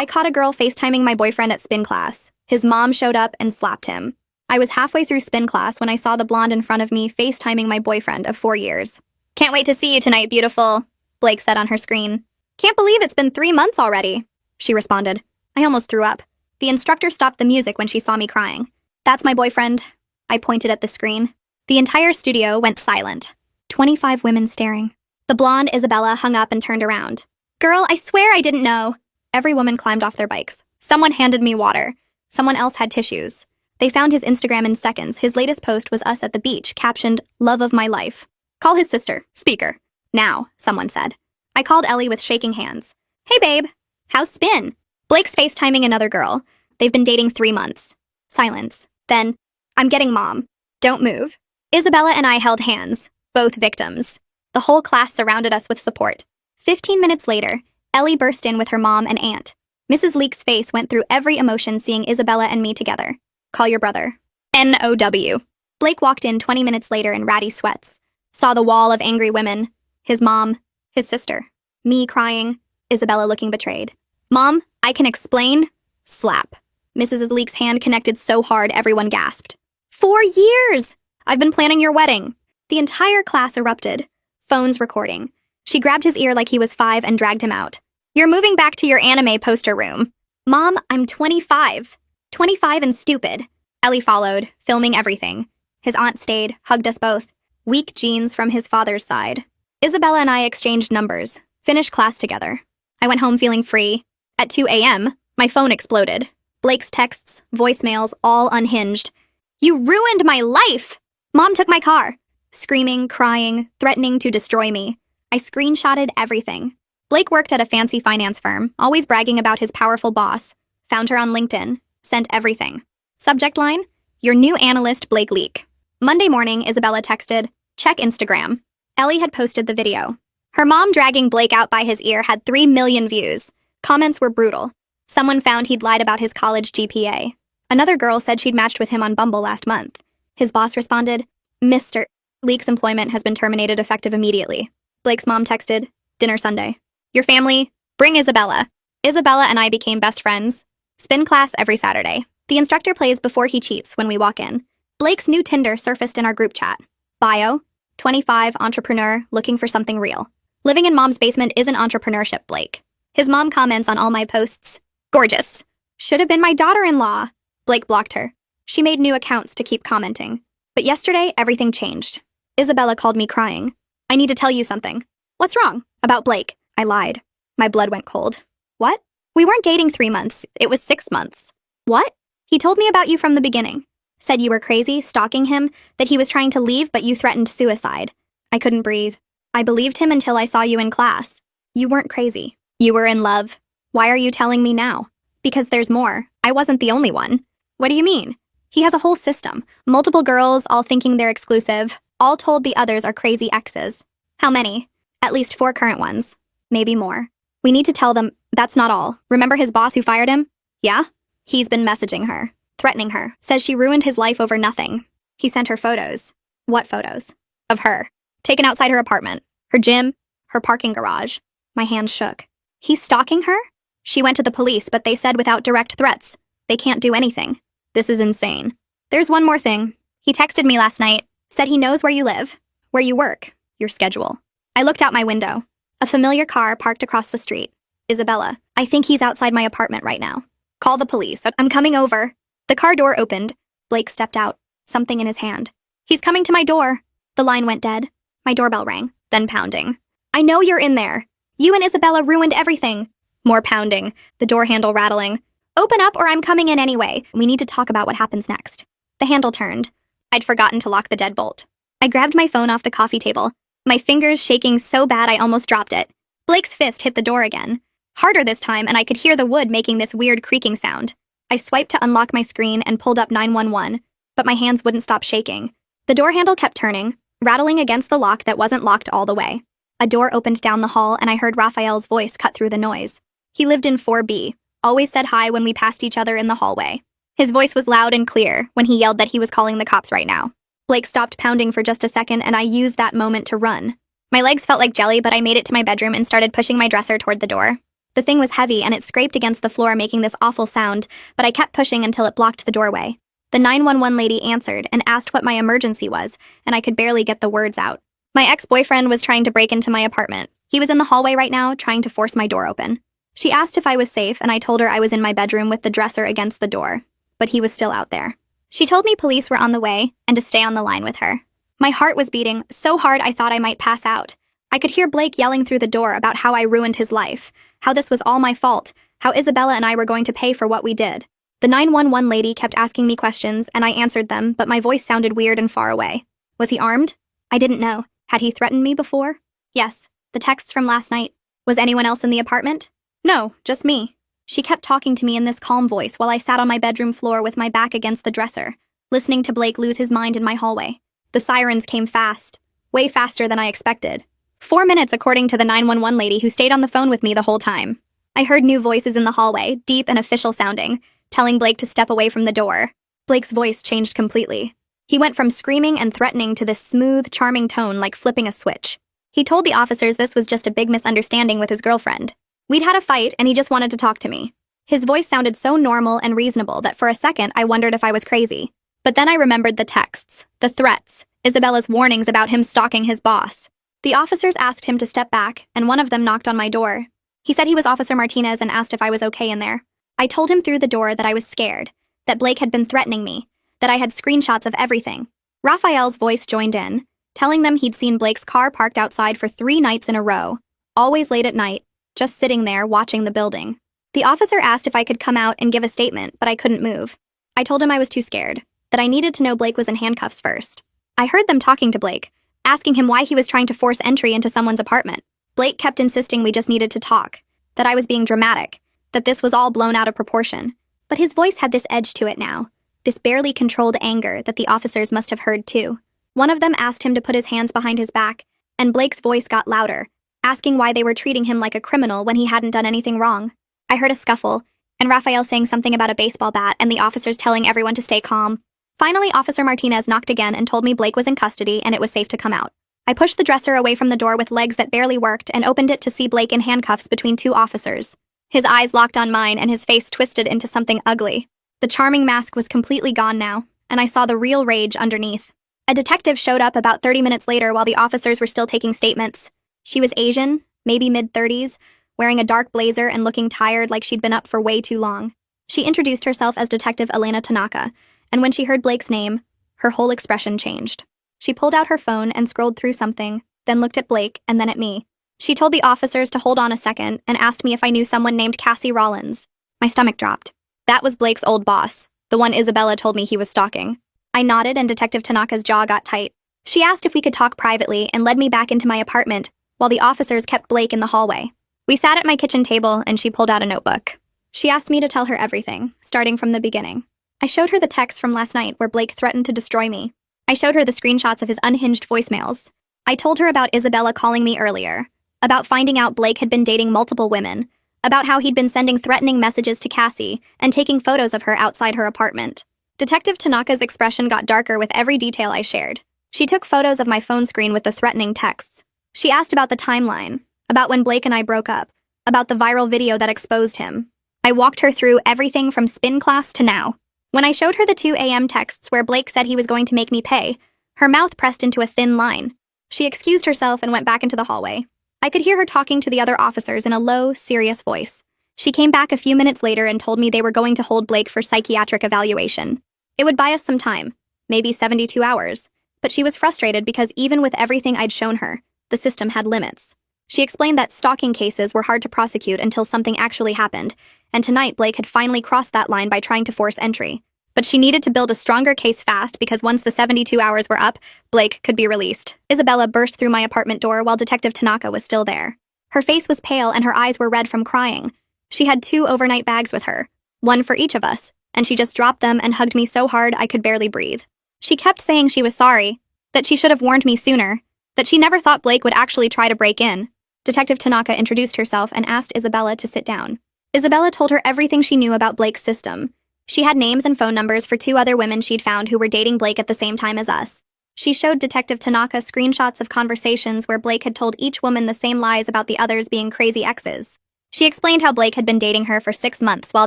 I caught a girl FaceTiming my boyfriend at spin class. His mom showed up and slapped him. I was halfway through spin class when I saw the blonde in front of me FaceTiming my boyfriend of 4 years. "Can't wait to see you tonight, beautiful," Blake said on her screen. "Can't believe it's been 3 months already," she responded. I almost threw up. The instructor stopped the music when she saw me crying. "That's my boyfriend." I pointed at the screen. The entire studio went silent. 25 women staring. The blonde Isabella hung up and turned around. "Girl, I swear I didn't know." Every woman climbed off their bikes. Someone handed me water. Someone else had tissues. They found his Instagram in seconds. His latest post was us at the beach, captioned, "Love of my life." "Call his sister. Speaker." "Now," someone said. I called Ellie with shaking hands. "Hey, babe. How's spin?" Blake's FaceTiming another girl. They've been dating 3 months. Silence. Then, "I'm getting mom. Don't move." Isabella and I held hands, both victims. The whole class surrounded us with support. 15 minutes later, Ellie burst in with her mom and aunt. Mrs. Leake's face went through every emotion seeing Isabella and me together. "Call your brother." NOW. Blake walked in 20 minutes later in ratty sweats. Saw the wall of angry women. His mom, his sister. Me crying. Isabella looking betrayed. "Mom, I can explain." Slap. Mrs. Leake's hand connected so hard everyone gasped. 4 years! I've been planning your wedding." The entire class erupted. Phones recording. She grabbed his ear like he was 5 and dragged him out. "You're moving back to your anime poster room." "Mom, I'm 25. 25 and stupid." Ellie followed, filming everything. His aunt stayed, hugged us both. Weak genes from his father's side. Isabella and I exchanged numbers, finished class together. I went home feeling free. At 2 a.m., my phone exploded. Blake's texts, voicemails, all unhinged. "You ruined my life!" "Mom took my car." Screaming, crying, threatening to destroy me. I screenshotted everything. Blake worked at a fancy finance firm, always bragging about his powerful boss. Found her on LinkedIn. Sent everything. Subject line, "Your new analyst, Blake Leak." Monday morning, Isabella texted, "Check Instagram." Ellie had posted the video. Her mom dragging Blake out by his ear had 3 million views. Comments were brutal. Someone found he'd lied about his college GPA. Another girl said she'd matched with him on Bumble last month. His boss responded, "Mr. Leak's employment has been terminated effective immediately." Blake's mom texted, "Dinner Sunday. Your family, bring Isabella." Isabella and I became best friends. Spin class every Saturday. The instructor plays Before He Cheats when we walk in. Blake's new Tinder surfaced in our group chat. Bio, 25, entrepreneur, looking for something real. Living in mom's basement isn't entrepreneurship, Blake. His mom comments on all my posts. "Gorgeous. Should have been my daughter-in-law." Blake blocked her. She made new accounts to keep commenting. But yesterday, everything changed. Isabella called me crying. "I need to tell you something." "What's wrong?" "About Blake." I lied. My blood went cold. "What?" "We weren't dating 3 months. It was 6 months." "What?" "He told me about you from the beginning. Said you were crazy, stalking him, that he was trying to leave but you threatened suicide." I couldn't breathe. "I believed him until I saw you in class. You weren't crazy. You were in love. Why are you telling me now?" "Because there's more. I wasn't the only one." "What do you mean?" "He has a whole system. Multiple girls, all thinking they're exclusive. All told the others are crazy exes." "How many?" "At least 4 current ones. Maybe more." "We need to tell them that's not all. Remember his boss who fired him?" "Yeah?" "He's been messaging her, threatening her, says she ruined his life over nothing. He sent her photos." "What photos?" "Of her. Taken outside her apartment, her gym, her parking garage." My hands shook. "He's stalking her?" "She went to the police, but they said without direct threats. They can't do anything." "This is insane." "There's one more thing. He texted me last night, said he knows where you live, where you work, your schedule." I looked out my window. A familiar car parked across the street. "Isabella, I think he's outside my apartment right now. Call the police. I'm coming over." The car door opened. Blake stepped out, something in his hand. "He's coming to my door." The line went dead. My doorbell rang, then pounding. "I know you're in there. You and Isabella ruined everything." More pounding, the door handle rattling. "Open up or I'm coming in anyway. We need to talk about what happens next." The handle turned. I'd forgotten to lock the deadbolt. I grabbed my phone off the coffee table, my fingers shaking so bad I almost dropped it. Blake's fist hit the door again. Harder this time, and I could hear the wood making this weird creaking sound. I swiped to unlock my screen and pulled up 911, but my hands wouldn't stop shaking. The door handle kept turning, rattling against the lock that wasn't locked all the way. A door opened down the hall, and I heard Raphael's voice cut through the noise. He lived in 4B, always said hi when we passed each other in the hallway. His voice was loud and clear when he yelled that he was calling the cops right now. Blake stopped pounding for just a second, and I used that moment to run. My legs felt like jelly, but I made it to my bedroom and started pushing my dresser toward the door. The thing was heavy and it scraped against the floor, making this awful sound, but I kept pushing until it blocked the doorway. The 911 lady answered and asked what my emergency was, and I could barely get the words out. My ex-boyfriend was trying to break into my apartment. He was in the hallway right now, trying to force my door open. She asked if I was safe, and I told her I was in my bedroom with the dresser against the door, but he was still out there. She told me police were on the way and to stay on the line with her. My heart was beating so hard I thought I might pass out. I could hear Blake yelling through the door about how I ruined his life, how this was all my fault, how Isabella and I were going to pay for what we did. The 911 lady kept asking me questions, and I answered them, but my voice sounded weird and far away. Was he armed? I didn't know. Had he threatened me before? Yes. The texts from last night. Was anyone else in the apartment? No, just me. She kept talking to me in this calm voice while I sat on my bedroom floor with my back against the dresser, listening to Blake lose his mind in my hallway. The sirens came fast, way faster than I expected. 4 minutes according to the 911 lady who stayed on the phone with me the whole time. I heard new voices in the hallway, deep and official sounding, telling Blake to step away from the door. Blake's voice changed completely. He went from screaming and threatening to this smooth, charming tone like flipping a switch. He told the officers this was just a big misunderstanding with his girlfriend. We'd had a fight and he just wanted to talk to me. His voice sounded so normal and reasonable that for a second I wondered if I was crazy. But then I remembered the texts, the threats, Isabella's warnings about him stalking his boss. The officers asked him to step back, and one of them knocked on my door. He said he was Officer Martinez and asked if I was okay in there. I told him through the door that I was scared, that Blake had been threatening me, that I had screenshots of everything. Raphael's voice joined in, telling them he'd seen Blake's car parked outside for 3 nights in a row, always late at night, just sitting there watching the building. The officer asked if I could come out and give a statement, but I couldn't move. I told him I was too scared, that I needed to know Blake was in handcuffs first. I heard them talking to Blake, asking him why he was trying to force entry into someone's apartment. Blake kept insisting we just needed to talk, that I was being dramatic, that this was all blown out of proportion. But his voice had this edge to it now, this barely controlled anger that the officers must have heard too. One of them asked him to put his hands behind his back, and Blake's voice got louder, asking why they were treating him like a criminal when he hadn't done anything wrong. I heard a scuffle, and Raphael saying something about a baseball bat and the officers telling everyone to stay calm. Finally, Officer Martinez knocked again and told me Blake was in custody and it was safe to come out. I pushed the dresser away from the door with legs that barely worked and opened it to see Blake in handcuffs between 2 officers. His eyes locked on mine and his face twisted into something ugly. The charming mask was completely gone now, and I saw the real rage underneath. A detective showed up about 30 minutes later while the officers were still taking statements. She was Asian, maybe mid-30s, wearing a dark blazer and looking tired like she'd been up for way too long. She introduced herself as Detective Elena Tanaka, and when she heard Blake's name, her whole expression changed. She pulled out her phone and scrolled through something, then looked at Blake and then at me. She told the officers to hold on a second and asked me if I knew someone named Cassie Rollins. My stomach dropped. That was Blake's old boss, the one Isabella told me he was stalking. I nodded and Detective Tanaka's jaw got tight. She asked if we could talk privately and led me back into my apartment, while the officers kept Blake in the hallway. We sat at my kitchen table and she pulled out a notebook. She asked me to tell her everything, starting from the beginning. I showed her the text from last night where Blake threatened to destroy me. I showed her the screenshots of his unhinged voicemails. I told her about Isabella calling me earlier, about finding out Blake had been dating multiple women, about how he'd been sending threatening messages to Cassie and taking photos of her outside her apartment. Detective Tanaka's expression got darker with every detail I shared. She took photos of my phone screen with the threatening texts. She asked about the timeline, about when Blake and I broke up, about the viral video that exposed him. I walked her through everything from spin class to now. When I showed her the 2 a.m. texts where Blake said he was going to make me pay, her mouth pressed into a thin line. She excused herself and went back into the hallway. I could hear her talking to the other officers in a low, serious voice. She came back a few minutes later and told me they were going to hold Blake for psychiatric evaluation. It would buy us some time, maybe 72 hours, but she was frustrated because even with everything I'd shown her, the system had limits. She explained that stalking cases were hard to prosecute until something actually happened, and tonight Blake had finally crossed that line by trying to force entry. But she needed to build a stronger case fast because once the 72 hours were up, Blake could be released. Isabella burst through my apartment door while Detective Tanaka was still there. Her face was pale and her eyes were red from crying. She had 2 overnight bags with her, one for each of us, and she just dropped them and hugged me so hard I could barely breathe. She kept saying she was sorry, that she should have warned me sooner, that she never thought Blake would actually try to break in. Detective Tanaka introduced herself and asked Isabella to sit down. Isabella told her everything she knew about Blake's system. She had names and phone numbers for 2 other women she'd found who were dating Blake at the same time as us. She showed Detective Tanaka screenshots of conversations where Blake had told each woman the same lies about the others being crazy exes. She explained how Blake had been dating her for 6 months while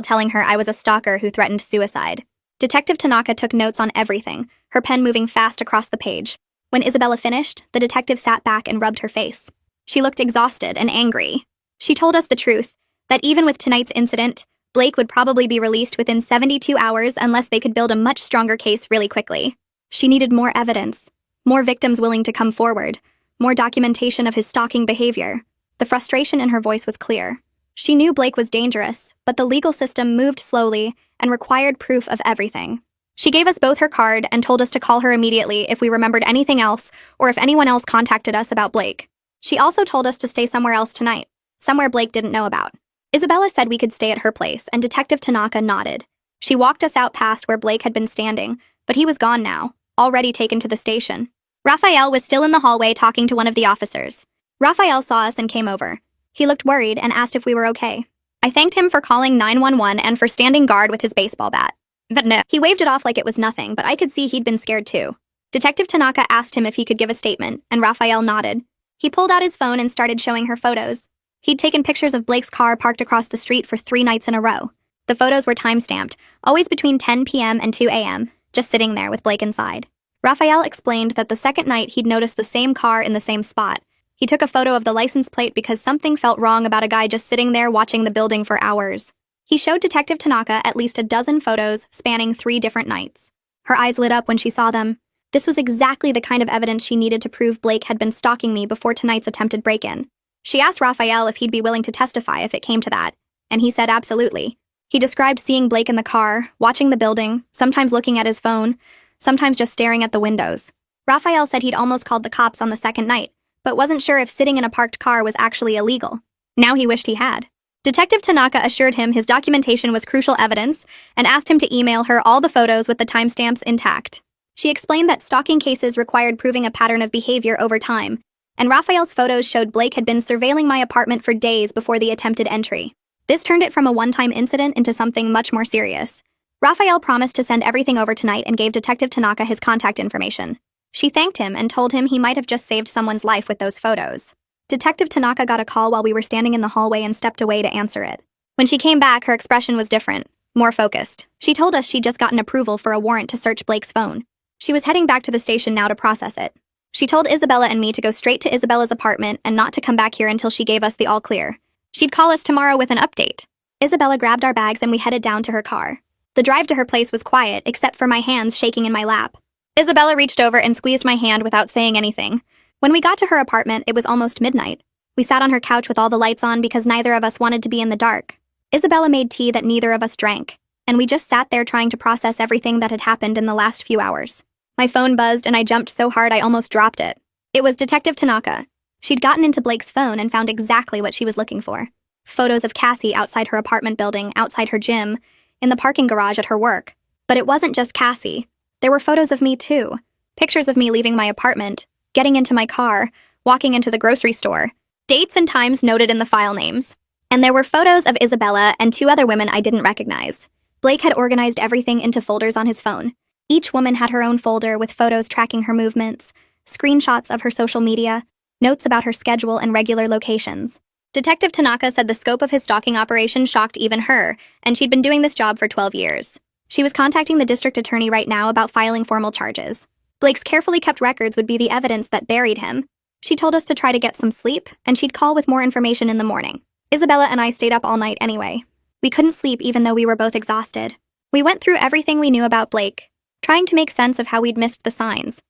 telling her I was a stalker who threatened suicide. Detective Tanaka took notes on everything, her pen moving fast across the page. When Isabella finished, the detective sat back and rubbed her face. She looked exhausted and angry. She told us the truth, that even with tonight's incident, Blake would probably be released within 72 hours unless they could build a much stronger case really quickly. She needed more evidence, more victims willing to come forward, more documentation of his stalking behavior. The frustration in her voice was clear. She knew Blake was dangerous, but the legal system moved slowly and required proof of everything. She gave us both her card and told us to call her immediately if we remembered anything else or if anyone else contacted us about Blake. She also told us to stay somewhere else tonight, somewhere Blake didn't know about. Isabella said we could stay at her place, and Detective Tanaka nodded. She walked us out past where Blake had been standing, but he was gone now, already taken to the station. Raphael was still in the hallway talking to one of the officers. Raphael saw us and came over. He looked worried and asked if we were okay. I thanked him for calling 911 and for standing guard with his baseball bat. But no, he waved it off like it was nothing, but I could see he'd been scared too. Detective Tanaka asked him if he could give a statement, and Raphael nodded. He pulled out his phone and started showing her photos. He'd taken pictures of Blake's car parked across the street for 3 nights in a row. The photos were time-stamped, always between 10 p.m. and 2 a.m., just sitting there with Blake inside. Raphael explained that the second night he'd noticed the same car in the same spot. He took a photo of the license plate because something felt wrong about a guy just sitting there watching the building for hours. He showed Detective Tanaka at least a dozen photos spanning 3 different nights. Her eyes lit up when she saw them. This was exactly the kind of evidence she needed to prove Blake had been stalking me before tonight's attempted break-in. She asked Raphael if he'd be willing to testify if it came to that, and he said absolutely. He described seeing Blake in the car, watching the building, sometimes looking at his phone, sometimes just staring at the windows. Raphael said he'd almost called the cops on the second night, but wasn't sure if sitting in a parked car was actually illegal. Now he wished he had. Detective Tanaka assured him his documentation was crucial evidence and asked him to email her all the photos with the timestamps intact. She explained that stalking cases required proving a pattern of behavior over time, and Raphael's photos showed Blake had been surveilling my apartment for days before the attempted entry. This turned it from a one-time incident into something much more serious. Raphael promised to send everything over tonight and gave Detective Tanaka his contact information. She thanked him and told him he might have just saved someone's life with those photos. Detective Tanaka got a call while we were standing in the hallway and stepped away to answer it. When she came back, her expression was different, more focused. She told us she'd just gotten approval for a warrant to search Blake's phone. She was heading back to the station now to process it. She told Isabella and me to go straight to Isabella's apartment and not to come back here until she gave us the all clear. She'd call us tomorrow with an update. Isabella grabbed our bags and we headed down to her car. The drive to her place was quiet, except for my hands shaking in my lap. Isabella reached over and squeezed my hand without saying anything. When we got to her apartment, it was almost midnight. We sat on her couch with all the lights on because neither of us wanted to be in the dark. Isabella made tea that neither of us drank, and we just sat there trying to process everything that had happened in the last few hours. My phone buzzed and I jumped so hard I almost dropped it. It was Detective Tanaka. She'd gotten into Blake's phone and found exactly what she was looking for. Photos of Cassie outside her apartment building, outside her gym, in the parking garage at her work. But it wasn't just Cassie. There were photos of me too. Pictures of me leaving my apartment, getting into my car, walking into the grocery store. Dates and times noted in the file names. And there were photos of Isabella and 2 other women I didn't recognize. Blake had organized everything into folders on his phone. Each woman had her own folder with photos tracking her movements, screenshots of her social media, notes about her schedule and regular locations. Detective Tanaka said the scope of his stalking operation shocked even her, and she'd been doing this job for 12 years. She was contacting the district attorney right now about filing formal charges. Blake's carefully kept records would be the evidence that buried him. She told us to try to get some sleep, and she'd call with more information in the morning. Isabella and I stayed up all night anyway. We couldn't sleep even though we were both exhausted. We went through everything we knew about Blake, trying to make sense of how we'd missed the signs.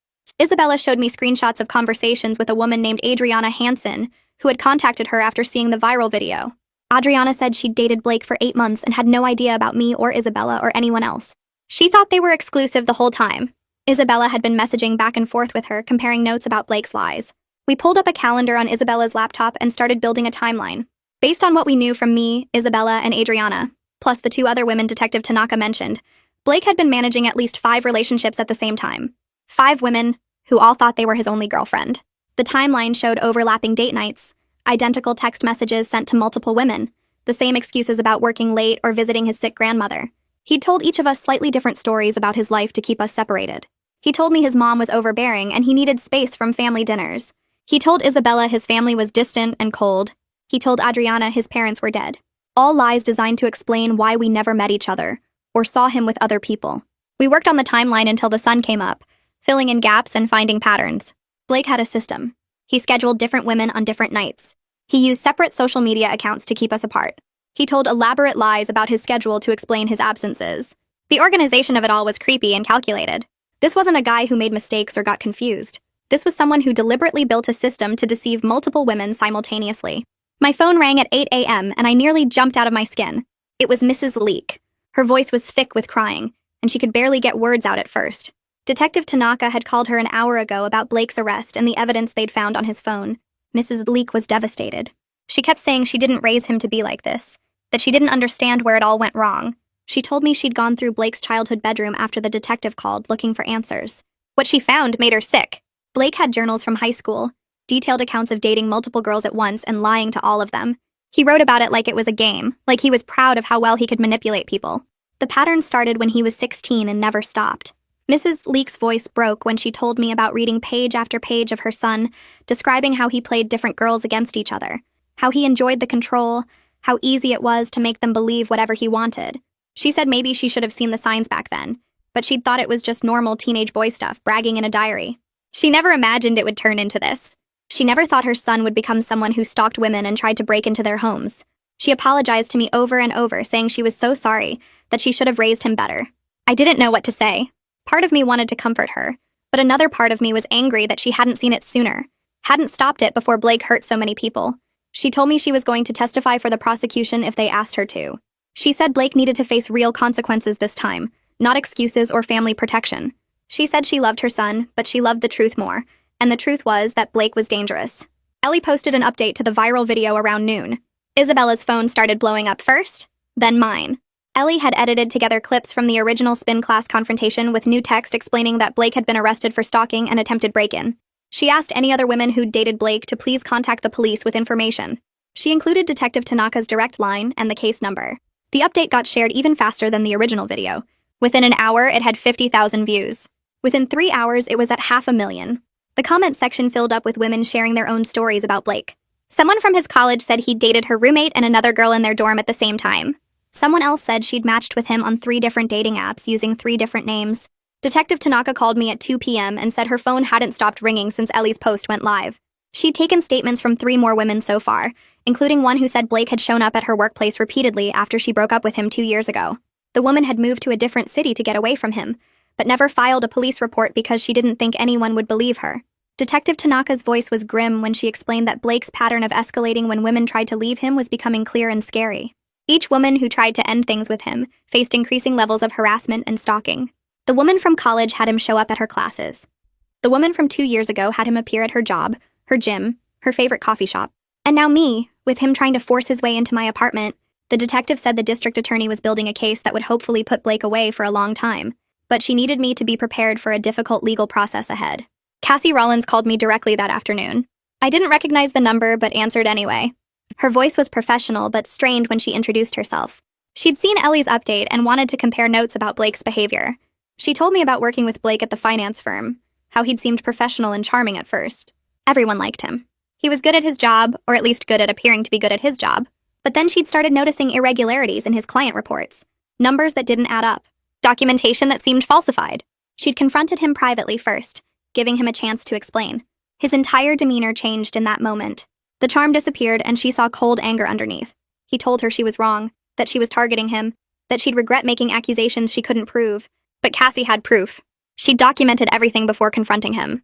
Isabella showed me screenshots of conversations with a woman named Adriana Hansen, who had contacted her after seeing the viral video. Adriana said she'd dated Blake for 8 months and had no idea about me or Isabella or anyone else. She thought they were exclusive the whole time. Isabella had been messaging back and forth with her, comparing notes about Blake's lies. We pulled up a calendar on Isabella's laptop and started building a timeline. Based on what we knew from me, Isabella, and Adriana, plus the 2 other women Detective Tanaka mentioned, Blake had been managing at least 5 relationships at the same time. 5 women, who all thought they were his only girlfriend. The timeline showed overlapping date nights, identical text messages sent to multiple women, the same excuses about working late or visiting his sick grandmother. He'd told each of us slightly different stories about his life to keep us separated. He told me his mom was overbearing and he needed space from family dinners. He told Isabella his family was distant and cold. He told Adriana his parents were dead. All lies designed to explain why we never met each other or saw him with other people. We worked on the timeline until the sun came up, filling in gaps and finding patterns. Blake had a system. He scheduled different women on different nights. He used separate social media accounts to keep us apart. He told elaborate lies about his schedule to explain his absences. The organization of it all was creepy and calculated. This wasn't a guy who made mistakes or got confused. This was someone who deliberately built a system to deceive multiple women simultaneously. My phone rang at 8 a.m. and I nearly jumped out of my skin. It was Mrs. Leek. Her voice was thick with crying, and she could barely get words out at first. Detective Tanaka had called her an hour ago about Blake's arrest and the evidence they'd found on his phone. Mrs. Leek was devastated. She kept saying she didn't raise him to be like this, that she didn't understand where it all went wrong. She told me she'd gone through Blake's childhood bedroom after the detective called, looking for answers. What she found made her sick. Blake had journals from high school, detailed accounts of dating multiple girls at once and lying to all of them. He wrote about it like it was a game, like he was proud of how well he could manipulate people. The pattern started when he was 16 and never stopped. Mrs. Leek's voice broke when she told me about reading page after page of her son, describing how he played different girls against each other, how he enjoyed the control, how easy it was to make them believe whatever he wanted. She said maybe she should have seen the signs back then, but she'd thought it was just normal teenage boy stuff, bragging in a diary. She never imagined it would turn into this. She never thought her son would become someone who stalked women and tried to break into their homes. She apologized to me over and over, saying she was so sorry, that she should have raised him better. I didn't know what to say. Part of me wanted to comfort her, but another part of me was angry that she hadn't seen it sooner, hadn't stopped it before Blake hurt so many people. She told me she was going to testify for the prosecution if they asked her to. She said Blake needed to face real consequences this time, not excuses or family protection. She said she loved her son, but she loved the truth more, and the truth was that Blake was dangerous. Ellie posted an update to the viral video around noon. Isabella's phone started blowing up first, then mine. Ellie had edited together clips from the original spin class confrontation with new text explaining that Blake had been arrested for stalking and attempted break-in. She asked any other women who'd dated Blake to please contact the police with information. She included Detective Tanaka's direct line and the case number. The update got shared even faster than the original video. Within an hour, it had 50,000 views. Within 3 hours, it was at 500,000. The comment section filled up with women sharing their own stories about Blake. Someone from his college said he'd dated her roommate and another girl in their dorm at the same time. Someone else said she'd matched with him on 3 different dating apps using 3 different names. Detective Tanaka called me at 2 p.m. and said her phone hadn't stopped ringing since Ellie's post went live. She'd taken statements from 3 more women so far, including one who said Blake had shown up at her workplace repeatedly after she broke up with him 2 years ago. The woman had moved to a different city to get away from him, but never filed a police report because she didn't think anyone would believe her. Detective Tanaka's voice was grim when she explained that Blake's pattern of escalating when women tried to leave him was becoming clear and scary. Each woman who tried to end things with him faced increasing levels of harassment and stalking. The woman from college had him show up at her classes. The woman from 2 years ago had him appear at her job, her gym, her favorite coffee shop. And now me, with him trying to force his way into my apartment. The detective said the district attorney was building a case that would hopefully put Blake away for a long time, but she needed me to be prepared for a difficult legal process ahead. Cassie Rollins called me directly that afternoon. I didn't recognize the number, but answered anyway. Her voice was professional but strained when she introduced herself. She'd seen Ellie's update and wanted to compare notes about Blake's behavior. She told me about working with Blake at the finance firm, how he'd seemed professional and charming at first. Everyone liked him. He was good at his job, or at least good at appearing to be good at his job. But then she'd started noticing irregularities in his client reports, numbers that didn't add up, documentation that seemed falsified. She'd confronted him privately first, giving him a chance to explain. His entire demeanor changed in that moment. The charm disappeared and she saw cold anger underneath. He told her she was wrong, that she was targeting him, that she'd regret making accusations she couldn't prove. But Cassie had proof. She'd documented everything before confronting him.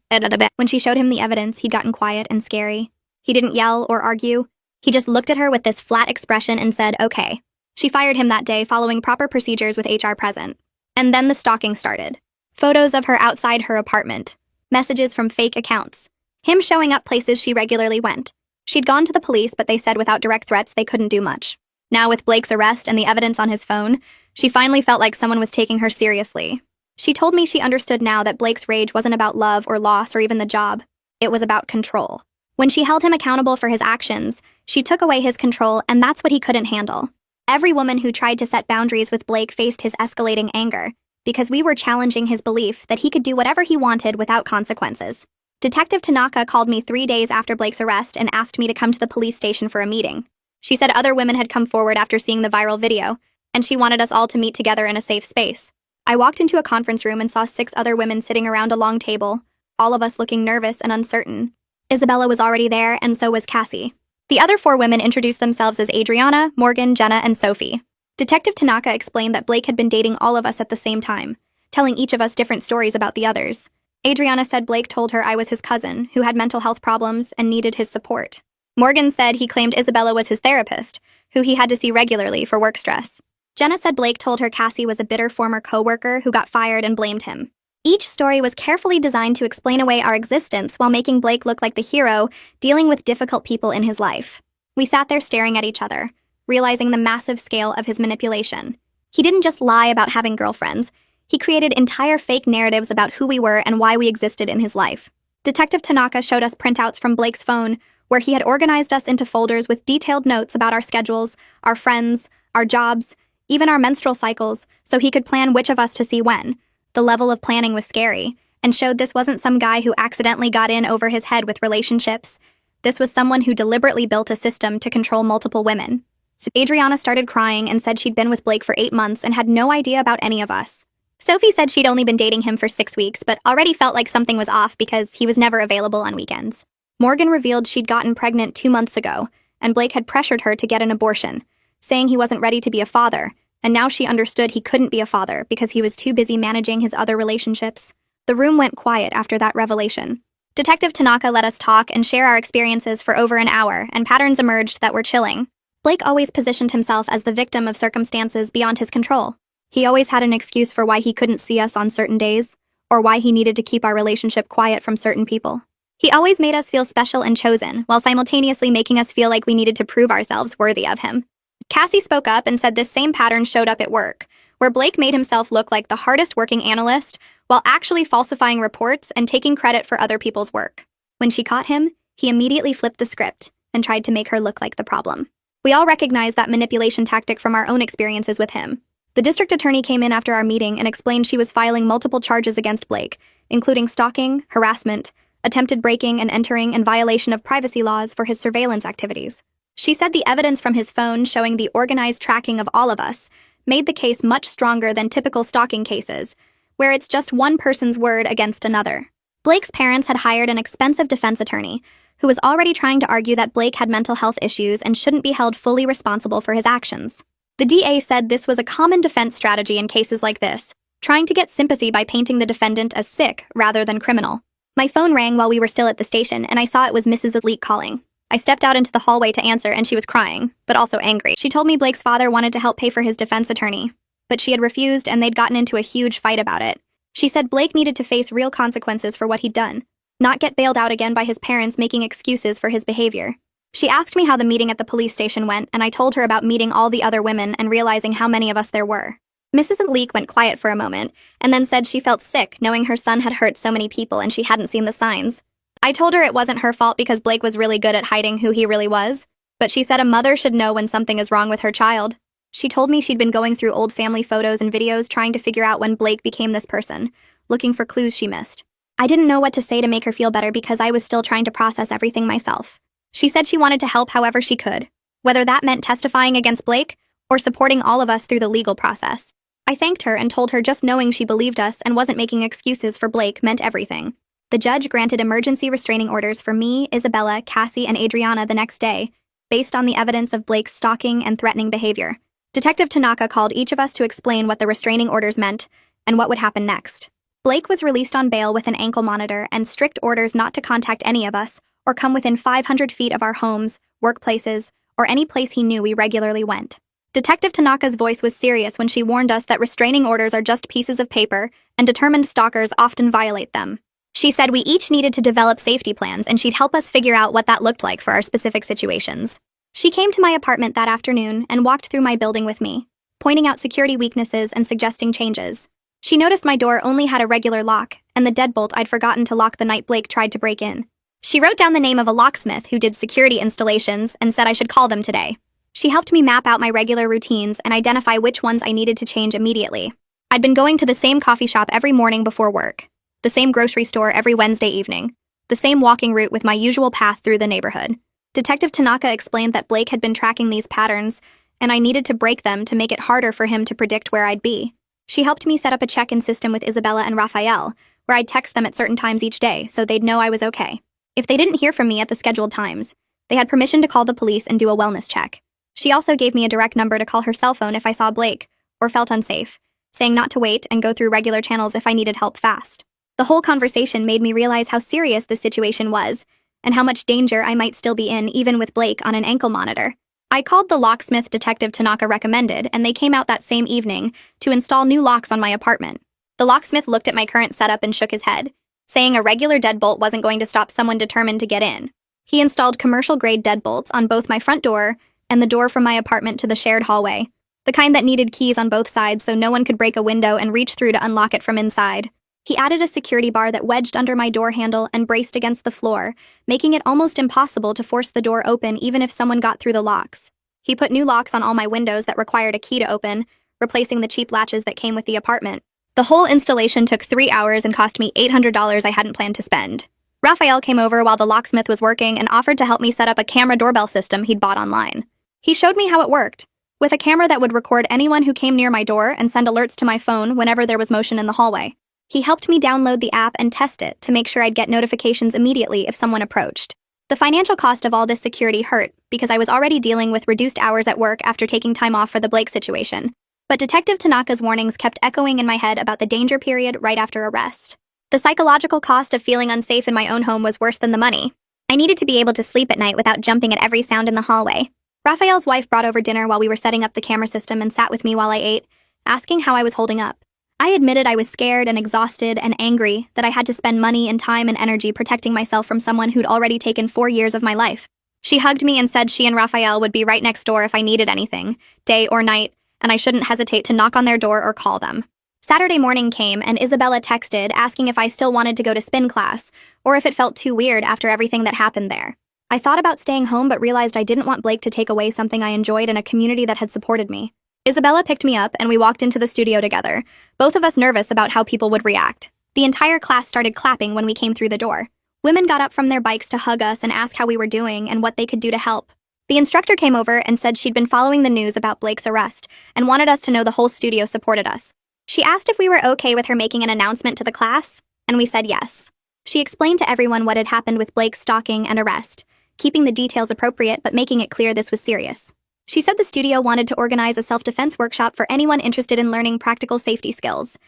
When she showed him the evidence, he'd gotten quiet and scary. He didn't yell or argue. He just looked at her with this flat expression and said, okay. She fired him that day following proper procedures with HR present. And then the stalking started. Photos of her outside her apartment. Messages from fake accounts. Him showing up places she regularly went. She'd gone to the police, but they said without direct threats they couldn't do much. Now with Blake's arrest and the evidence on his phone, she finally felt like someone was taking her seriously. She told me she understood now that Blake's rage wasn't about love or loss or even the job. It was about control. When she held him accountable for his actions, she took away his control, and that's what he couldn't handle. Every woman who tried to set boundaries with Blake faced his escalating anger, because we were challenging his belief that he could do whatever he wanted without consequences. Detective Tanaka called me 3 days after Blake's arrest and asked me to come to the police station for a meeting. She said other women had come forward after seeing the viral video, and she wanted us all to meet together in a safe space. I walked into a conference room and saw 6 other women sitting around a long table, all of us looking nervous and uncertain. Isabella was already there, and so was Cassie. The other 4 women introduced themselves as Adriana, Morgan, Jenna, and Sophie. Detective Tanaka explained that Blake had been dating all of us at the same time, telling each of us different stories about the others. Adriana said Blake told her I was his cousin, who had mental health problems and needed his support. Morgan said he claimed Isabella was his therapist, who he had to see regularly for work stress. Jenna said Blake told her Cassie was a bitter former co-worker who got fired and blamed him. Each story was carefully designed to explain away our existence while making Blake look like the hero, dealing with difficult people in his life. We sat there staring at each other, realizing the massive scale of his manipulation. He didn't just lie about having girlfriends. He created entire fake narratives about who we were and why we existed in his life. Detective Tanaka showed us printouts from Blake's phone, where he had organized us into folders with detailed notes about our schedules, our friends, our jobs, even our menstrual cycles, so he could plan which of us to see when. The level of planning was scary, and showed this wasn't some guy who accidentally got in over his head with relationships. This was someone who deliberately built a system to control multiple women. So Adriana started crying and said she'd been with Blake for 8 months and had no idea about any of us. Sophie said she'd only been dating him for 6 weeks, but already felt like something was off because he was never available on weekends. Morgan revealed she'd gotten pregnant 2 months ago, and Blake had pressured her to get an abortion, saying he wasn't ready to be a father, and now she understood he couldn't be a father because he was too busy managing his other relationships. The room went quiet after that revelation. Detective Tanaka let us talk and share our experiences for over an hour, and patterns emerged that were chilling. Blake always positioned himself as the victim of circumstances beyond his control. He always had an excuse for why he couldn't see us on certain days, or why he needed to keep our relationship quiet from certain people. He always made us feel special and chosen, while simultaneously making us feel like we needed to prove ourselves worthy of him. Cassie spoke up and said this same pattern showed up at work, where Blake made himself look like the hardest working analyst while actually falsifying reports and taking credit for other people's work. When she caught him, he immediately flipped the script and tried to make her look like the problem. We all recognized that manipulation tactic from our own experiences with him. The district attorney came in after our meeting and explained she was filing multiple charges against Blake, including stalking, harassment, attempted breaking and entering, and violation of privacy laws for his surveillance activities. She said the evidence from his phone showing the organized tracking of all of us made the case much stronger than typical stalking cases, where it's just one person's word against another. Blake's parents had hired an expensive defense attorney, who was already trying to argue that Blake had mental health issues and shouldn't be held fully responsible for his actions. The DA said this was a common defense strategy in cases like this, trying to get sympathy by painting the defendant as sick rather than criminal. My phone rang while we were still at the station, and I saw it was Mrs. Elite calling. I stepped out into the hallway to answer, and she was crying, but also angry. She told me Blake's father wanted to help pay for his defense attorney, but she had refused and they'd gotten into a huge fight about it. She said Blake needed to face real consequences for what he'd done, not get bailed out again by his parents making excuses for his behavior. She asked me how the meeting at the police station went, and I told her about meeting all the other women and realizing how many of us there were. Mrs. Leak went quiet for a moment, and then said she felt sick knowing her son had hurt so many people and she hadn't seen the signs. I told her it wasn't her fault because Blake was really good at hiding who he really was, but she said a mother should know when something is wrong with her child. She told me she'd been going through old family photos and videos trying to figure out when Blake became this person, looking for clues she missed. I didn't know what to say to make her feel better because I was still trying to process everything myself. She said she wanted to help however she could, whether that meant testifying against Blake or supporting all of us through the legal process. I thanked her and told her just knowing she believed us and wasn't making excuses for Blake meant everything. The judge granted emergency restraining orders for me, Isabella, Cassie, and Adriana the next day, based on the evidence of Blake's stalking and threatening behavior. Detective Tanaka called each of us to explain what the restraining orders meant and what would happen next. Blake was released on bail with an ankle monitor and strict orders not to contact any of us or come within 500 feet of our homes, workplaces, or any place he knew we regularly went. Detective Tanaka's voice was serious when she warned us that restraining orders are just pieces of paper and determined stalkers often violate them. She said we each needed to develop safety plans and she'd help us figure out what that looked like for our specific situations. She came to my apartment that afternoon and walked through my building with me, pointing out security weaknesses and suggesting changes. She noticed my door only had a regular lock and the deadbolt I'd forgotten to lock the night Blake tried to break in. She wrote down the name of a locksmith who did security installations and said I should call them today. She helped me map out my regular routines and identify which ones I needed to change immediately. I'd been going to the same coffee shop every morning before work, the same grocery store every Wednesday evening, the same walking route with my usual path through the neighborhood. Detective Tanaka explained that Blake had been tracking these patterns, and I needed to break them to make it harder for him to predict where I'd be. She helped me set up a check-in system with Isabella and Raphael, where I'd text them at certain times each day so they'd know I was okay. If they didn't hear from me at the scheduled times, they had permission to call the police and do a wellness check. She also gave me a direct number to call her cell phone if I saw Blake or felt unsafe, saying not to wait and go through regular channels if I needed help fast. The whole conversation made me realize how serious this situation was and how much danger I might still be in even with Blake on an ankle monitor. I called the locksmith Detective Tanaka recommended, and they came out that same evening to install new locks on my apartment. The locksmith looked at my current setup and shook his head, saying a regular deadbolt wasn't going to stop someone determined to get in. He installed commercial-grade deadbolts on both my front door and the door from my apartment to the shared hallway, the kind that needed keys on both sides so no one could break a window and reach through to unlock it from inside. He added a security bar that wedged under my door handle and braced against the floor, making it almost impossible to force the door open even if someone got through the locks. He put new locks on all my windows that required a key to open, replacing the cheap latches that came with the apartment. The whole installation took 3 hours and cost me $800 I hadn't planned to spend. Raphael came over while the locksmith was working and offered to help me set up a camera doorbell system he'd bought online. He showed me how it worked, with a camera that would record anyone who came near my door and send alerts to my phone whenever there was motion in the hallway. He helped me download the app and test it to make sure I'd get notifications immediately if someone approached. The financial cost of all this security hurt because I was already dealing with reduced hours at work after taking time off for the Blake situation. But Detective Tanaka's warnings kept echoing in my head about the danger period right after arrest. The psychological cost of feeling unsafe in my own home was worse than the money. I needed to be able to sleep at night without jumping at every sound in the hallway. Raphael's wife brought over dinner while we were setting up the camera system and sat with me while I ate, asking how I was holding up. I admitted I was scared and exhausted and angry that I had to spend money and time and energy protecting myself from someone who'd already taken 4 years of my life. She hugged me and said she and Raphael would be right next door if I needed anything, day or night, and I shouldn't hesitate to knock on their door or call them. Saturday morning came and Isabella texted asking if I still wanted to go to spin class or if it felt too weird after everything that happened there. I thought about staying home but realized I didn't want Blake to take away something I enjoyed in a community that had supported me. Isabella picked me up and we walked into the studio together, both of us nervous about how people would react. The entire class started clapping when we came through the door. Women got up from their bikes to hug us and ask how we were doing and what they could do to help. The instructor came over and said she'd been following the news about Blake's arrest and wanted us to know the whole studio supported us. She asked if we were okay with her making an announcement to the class, and we said yes. She explained to everyone what had happened with Blake's stalking and arrest, keeping the details appropriate but making it clear this was serious. She said the studio wanted to organize a self-defense workshop for anyone interested in learning practical safety skills.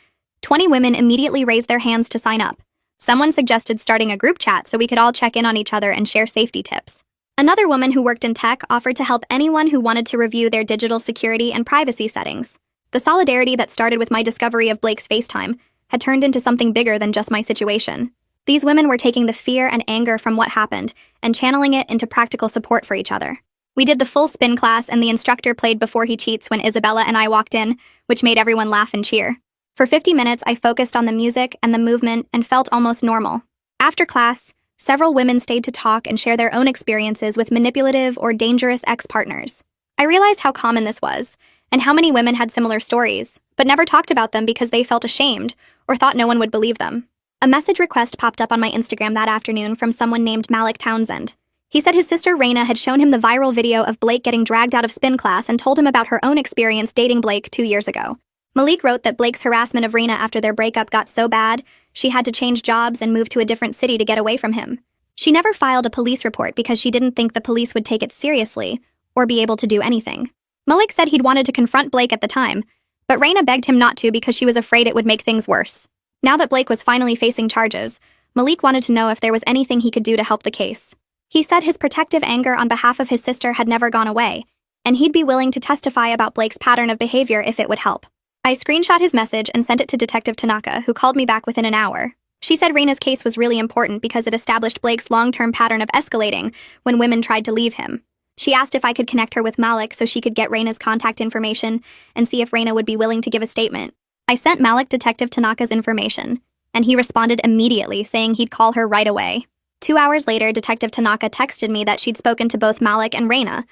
20 women immediately raised their hands to sign up. Someone suggested starting a group chat so we could all check in on each other and share safety tips. Another woman who worked in tech offered to help anyone who wanted to review their digital security and privacy settings. The solidarity that started with my discovery of Blake's Facetime had turned into something bigger than just my situation. These women were taking the fear and anger from what happened and channeling it into practical support for each other. We did the full spin class and the instructor played Before He Cheats when Isabella and I walked in, which made everyone laugh and cheer. For 50 minutes, I focused on the music and the movement and felt almost normal. After class, several women stayed to talk and share their own experiences with manipulative or dangerous ex-partners. I realized how common this was, and how many women had similar stories, but never talked about them because they felt ashamed or thought no one would believe them. A message request popped up on my Instagram that afternoon from someone named Malik Townsend. He said his sister Raina had shown him the viral video of Blake getting dragged out of spin class and told him about her own experience dating Blake 2 years ago. Malik wrote that Blake's harassment of Raina after their breakup got so bad, she had to change jobs and move to a different city to get away from him. She never filed a police report because she didn't think the police would take it seriously or be able to do anything. Malik said he'd wanted to confront Blake at the time, but Raina begged him not to because she was afraid it would make things worse. Now that Blake was finally facing charges, Malik wanted to know if there was anything he could do to help the case. He said his protective anger on behalf of his sister had never gone away, and he'd be willing to testify about Blake's pattern of behavior if it would help. I screenshot his message and sent it to Detective Tanaka, who called me back within an hour. She said Raina's case was really important because it established Blake's long-term pattern of escalating when women tried to leave him. She asked if I could connect her with Malik so she could get Raina's contact information and see if Raina would be willing to give a statement. I sent Malik Detective Tanaka's information, and he responded immediately saying he'd call her right away. 2 hours later, Detective Tanaka texted me that she'd spoken to both Malik and Raina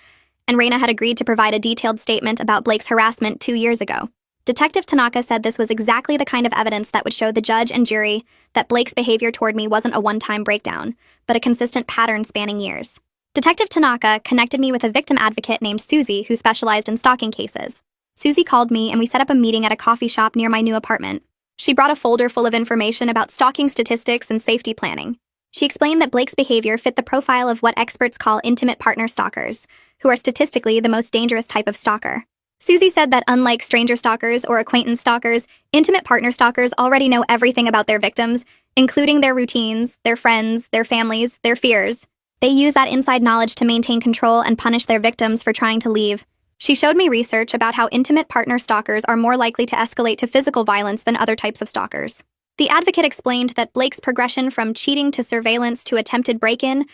had agreed to provide a detailed statement about Blake's harassment 2 years ago. Detective Tanaka said this was exactly the kind of evidence that would show the judge and jury that Blake's behavior toward me wasn't a one-time breakdown, but a consistent pattern spanning years. Detective Tanaka connected me with a victim advocate named Susie who specialized in stalking cases. Susie called me and we set up a meeting at a coffee shop near my new apartment. She brought a folder full of information about stalking statistics and safety planning. She explained that Blake's behavior fit the profile of what experts call intimate partner stalkers, who are statistically the most dangerous type of stalker. Susie said that unlike stranger stalkers or acquaintance stalkers, intimate partner stalkers already know everything about their victims, including their routines, their friends, their families, their fears. They use that inside knowledge to maintain control and punish their victims for trying to leave. She showed me research about how intimate partner stalkers are more likely to escalate to physical violence than other types of stalkers. The advocate explained that Blake's progression from cheating to surveillance to attempted break-in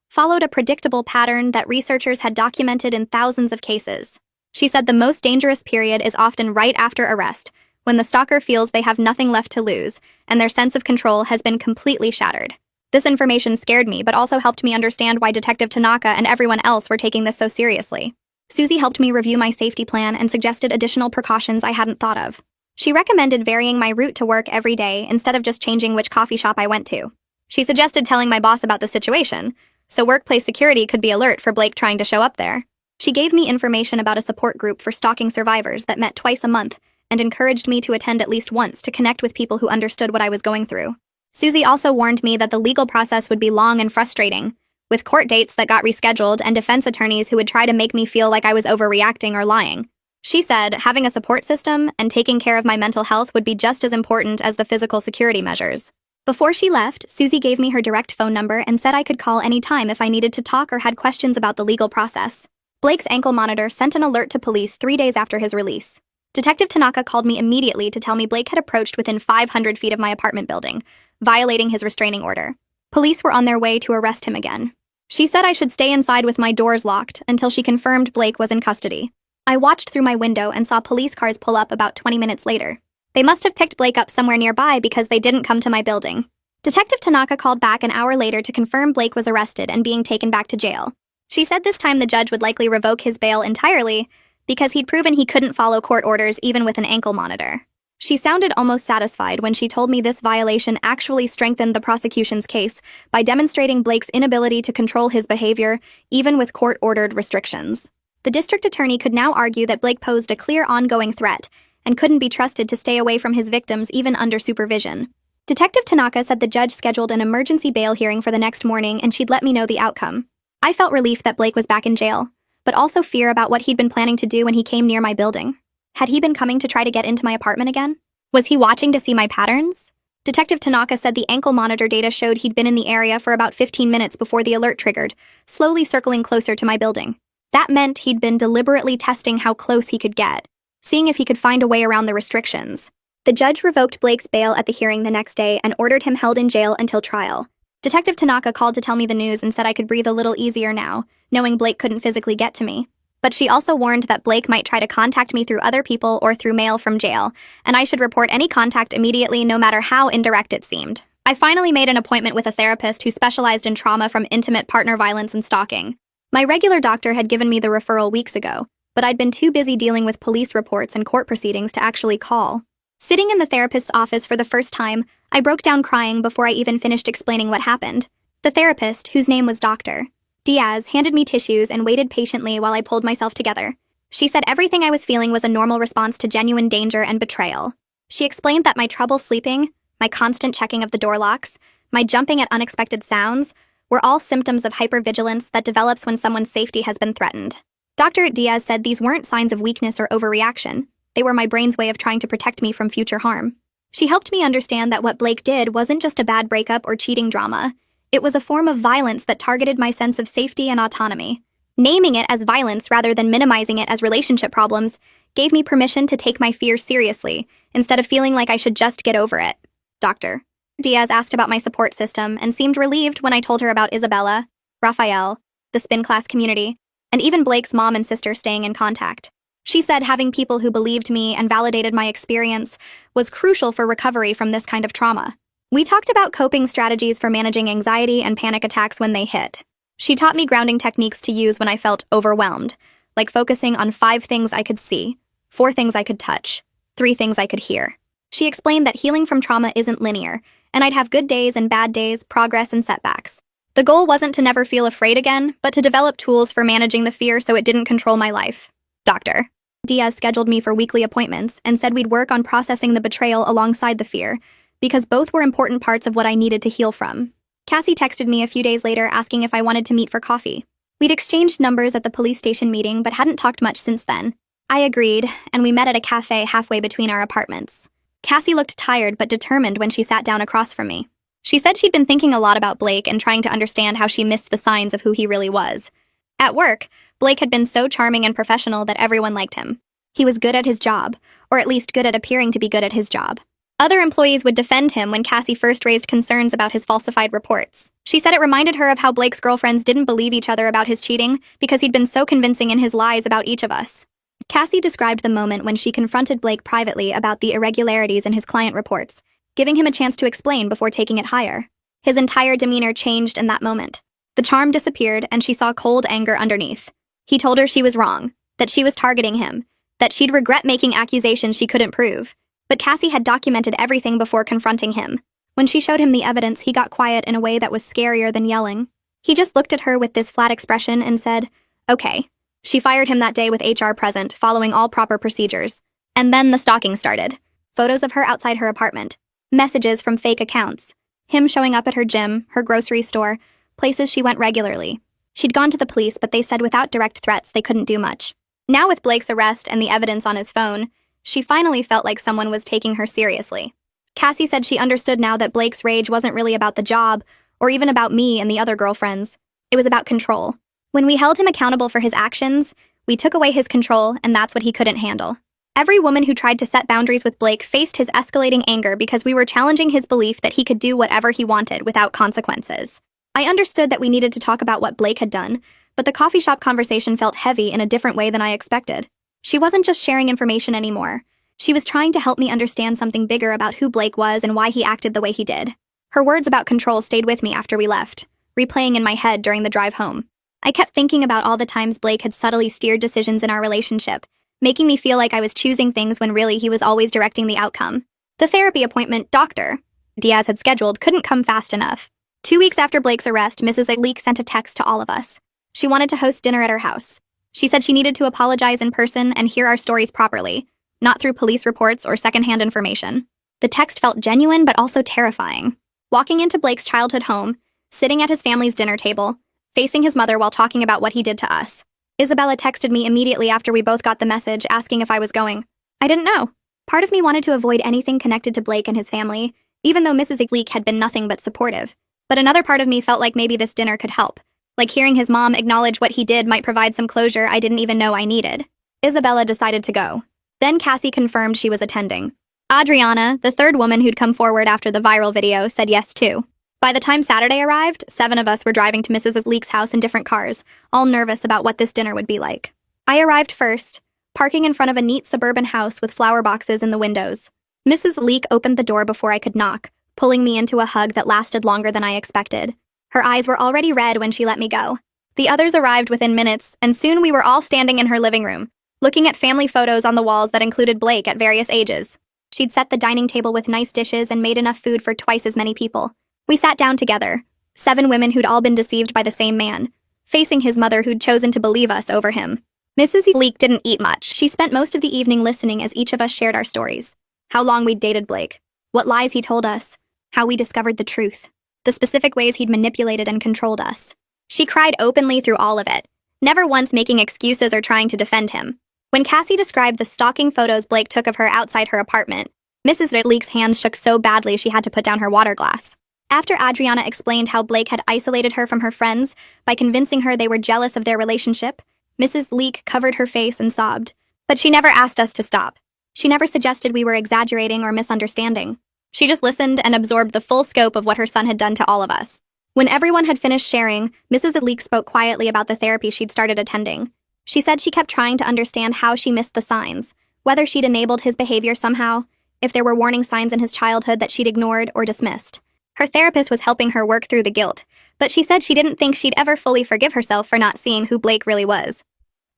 followed a predictable pattern that researchers had documented in thousands of cases. She said the most dangerous period is often right after arrest, when the stalker feels they have nothing left to lose, and their sense of control has been completely shattered. This information scared me, but also helped me understand why Detective Tanaka and everyone else were taking this so seriously. Susie helped me review my safety plan and suggested additional precautions I hadn't thought of. She recommended varying my route to work every day instead of just changing which coffee shop I went to. She suggested telling my boss about the situation, so workplace security could be alert for Blake trying to show up there. She gave me information about a support group for stalking survivors that met twice a month and encouraged me to attend at least once to connect with people who understood what I was going through. Susie also warned me that the legal process would be long and frustrating, with court dates that got rescheduled and defense attorneys who would try to make me feel like I was overreacting or lying. She said having a support system and taking care of my mental health would be just as important as the physical security measures. Before she left, Susie gave me her direct phone number and said I could call anytime if I needed to talk or had questions about the legal process. Blake's ankle monitor sent an alert to police 3 days after his release. Detective Tanaka called me immediately to tell me Blake had approached within 500 feet of my apartment building, violating his restraining order. Police were on their way to arrest him again. She said I should stay inside with my doors locked until she confirmed Blake was in custody. I watched through my window and saw police cars pull up about 20 minutes later. They must have picked Blake up somewhere nearby because they didn't come to my building. Detective Tanaka called back an hour later to confirm Blake was arrested and being taken back to jail. She said this time the judge would likely revoke his bail entirely because he'd proven he couldn't follow court orders even with an ankle monitor. She sounded almost satisfied when she told me this violation actually strengthened the prosecution's case by demonstrating Blake's inability to control his behavior, even with court-ordered restrictions. The district attorney could now argue that Blake posed a clear ongoing threat and couldn't be trusted to stay away from his victims even under supervision. Detective Tanaka said the judge scheduled an emergency bail hearing for the next morning and she'd let me know the outcome. I felt relief that Blake was back in jail, but also fear about what he'd been planning to do when he came near my building. Had he been coming to try to get into my apartment again? Was he watching to see my patterns? Detective Tanaka said the ankle monitor data showed he'd been in the area for about 15 minutes before the alert triggered, slowly circling closer to my building. That meant he'd been deliberately testing how close he could get, seeing if he could find a way around the restrictions. The judge revoked Blake's bail at the hearing the next day and ordered him held in jail until trial. Detective Tanaka called to tell me the news and said I could breathe a little easier now, knowing Blake couldn't physically get to me. But she also warned that Blake might try to contact me through other people or through mail from jail, and I should report any contact immediately no matter how indirect it seemed. I finally made an appointment with a therapist who specialized in trauma from intimate partner violence and stalking. My regular doctor had given me the referral weeks ago, but I'd been too busy dealing with police reports and court proceedings to actually call. Sitting in the therapist's office for the first time, I broke down crying before I even finished explaining what happened. The therapist, whose name was Dr. Diaz, handed me tissues and waited patiently while I pulled myself together. She said everything I was feeling was a normal response to genuine danger and betrayal. She explained that my trouble sleeping, my constant checking of the door locks, my jumping at unexpected sounds, were all symptoms of hypervigilance that develops when someone's safety has been threatened. Dr. Diaz said these weren't signs of weakness or overreaction. They were my brain's way of trying to protect me from future harm. She helped me understand that what Blake did wasn't just a bad breakup or cheating drama. It was a form of violence that targeted my sense of safety and autonomy. Naming it as violence rather than minimizing it as relationship problems gave me permission to take my fears seriously, instead of feeling like I should just get over it. Dr. Diaz asked about my support system and seemed relieved when I told her about Isabella, Raphael, the spin class community, and even Blake's mom and sister staying in contact. She said having people who believed me and validated my experience was crucial for recovery from this kind of trauma. We talked about coping strategies for managing anxiety and panic attacks when they hit. She taught me grounding techniques to use when I felt overwhelmed, like focusing on 5 things I could see, 4 things I could touch, 3 things I could hear. She explained that healing from trauma isn't linear, and I'd have good days and bad days, progress and setbacks. The goal wasn't to never feel afraid again, but to develop tools for managing the fear so it didn't control my life. Dr. Diaz scheduled me for weekly appointments and said we'd work on processing the betrayal alongside the fear, because both were important parts of what I needed to heal from. Cassie texted me a few days later asking if I wanted to meet for coffee. We'd exchanged numbers at the police station meeting but hadn't talked much since then. I agreed, and we met at a cafe halfway between our apartments. Cassie looked tired but determined when she sat down across from me. She said she'd been thinking a lot about Blake and trying to understand how she missed the signs of who he really was. At work, Blake had been so charming and professional that everyone liked him. He was good at his job, or at least good at appearing to be good at his job. Other employees would defend him when Cassie first raised concerns about his falsified reports. She said it reminded her of how Blake's girlfriends didn't believe each other about his cheating because he'd been so convincing in his lies about each of us. Cassie described the moment when she confronted Blake privately about the irregularities in his client reports, giving him a chance to explain before taking it higher. His entire demeanor changed in that moment. The charm disappeared, and she saw cold anger underneath. He told her she was wrong, that she was targeting him, that she'd regret making accusations she couldn't prove. But Cassie had documented everything before confronting him. When she showed him the evidence, he got quiet in a way that was scarier than yelling. He just looked at her with this flat expression and said, "Okay." She fired him that day with HR present, following all proper procedures. And then the stalking started. Photos of her outside her apartment. Messages from fake accounts. Him showing up at her gym, her grocery store, places she went regularly. She'd gone to the police, but they said without direct threats they couldn't do much. Now with Blake's arrest and the evidence on his phone, she finally felt like someone was taking her seriously. Cassie said she understood now that Blake's rage wasn't really about the job, or even about me and the other girlfriends. It was about control. When we held him accountable for his actions, we took away his control, and that's what he couldn't handle. Every woman who tried to set boundaries with Blake faced his escalating anger because we were challenging his belief that he could do whatever he wanted without consequences. I understood that we needed to talk about what Blake had done, but the coffee shop conversation felt heavy in a different way than I expected. She wasn't just sharing information anymore. She was trying to help me understand something bigger about who Blake was and why he acted the way he did. Her words about control stayed with me after we left, replaying in my head during the drive home. I kept thinking about all the times Blake had subtly steered decisions in our relationship, making me feel like I was choosing things when really he was always directing the outcome. The therapy appointment Dr. Diaz had scheduled couldn't come fast enough. 2 weeks after Blake's arrest, Mrs. Leek sent a text to all of us. She wanted to host dinner at her house. She said she needed to apologize in person and hear our stories properly, not through police reports or secondhand information. The text felt genuine but also terrifying. Walking into Blake's childhood home, sitting at his family's dinner table, facing his mother while talking about what he did to us. Isabella texted me immediately after we both got the message asking if I was going. I didn't know. Part of me wanted to avoid anything connected to Blake and his family, even though Mrs. Leek had been nothing but supportive. But another part of me felt like maybe this dinner could help. Like hearing his mom acknowledge what he did might provide some closure I didn't even know I needed. Isabella decided to go. Then Cassie confirmed she was attending. Adriana, the third woman who'd come forward after the viral video, said yes too. By the time Saturday arrived, 7 of us were driving to Mrs. Leek's house in different cars, all nervous about what this dinner would be like. I arrived first, parking in front of a neat suburban house with flower boxes in the windows. Mrs. Leek opened the door before I could knock, pulling me into a hug that lasted longer than I expected. Her eyes were already red when she let me go. The others arrived within minutes, and soon we were all standing in her living room, looking at family photos on the walls that included Blake at various ages. She'd set the dining table with nice dishes and made enough food for twice as many people. We sat down together, 7 women who'd all been deceived by the same man, facing his mother who'd chosen to believe us over him. Mrs. Leek didn't eat much. She spent most of the evening listening as each of us shared our stories. How long we'd dated Blake, what lies he told us, how we discovered the truth, the specific ways he'd manipulated and controlled us. She cried openly through all of it, never once making excuses or trying to defend him. When Cassie described the stalking photos Blake took of her outside her apartment, Mrs. Leek's hands shook so badly she had to put down her water glass. After Adriana explained how Blake had isolated her from her friends by convincing her they were jealous of their relationship, Mrs. Leek covered her face and sobbed. But she never asked us to stop. She never suggested we were exaggerating or misunderstanding. She just listened and absorbed the full scope of what her son had done to all of us. When everyone had finished sharing, Mrs. Leek spoke quietly about the therapy she'd started attending. She said she kept trying to understand how she missed the signs, whether she'd enabled his behavior somehow, if there were warning signs in his childhood that she'd ignored or dismissed. Her therapist was helping her work through the guilt, but she said she didn't think she'd ever fully forgive herself for not seeing who Blake really was.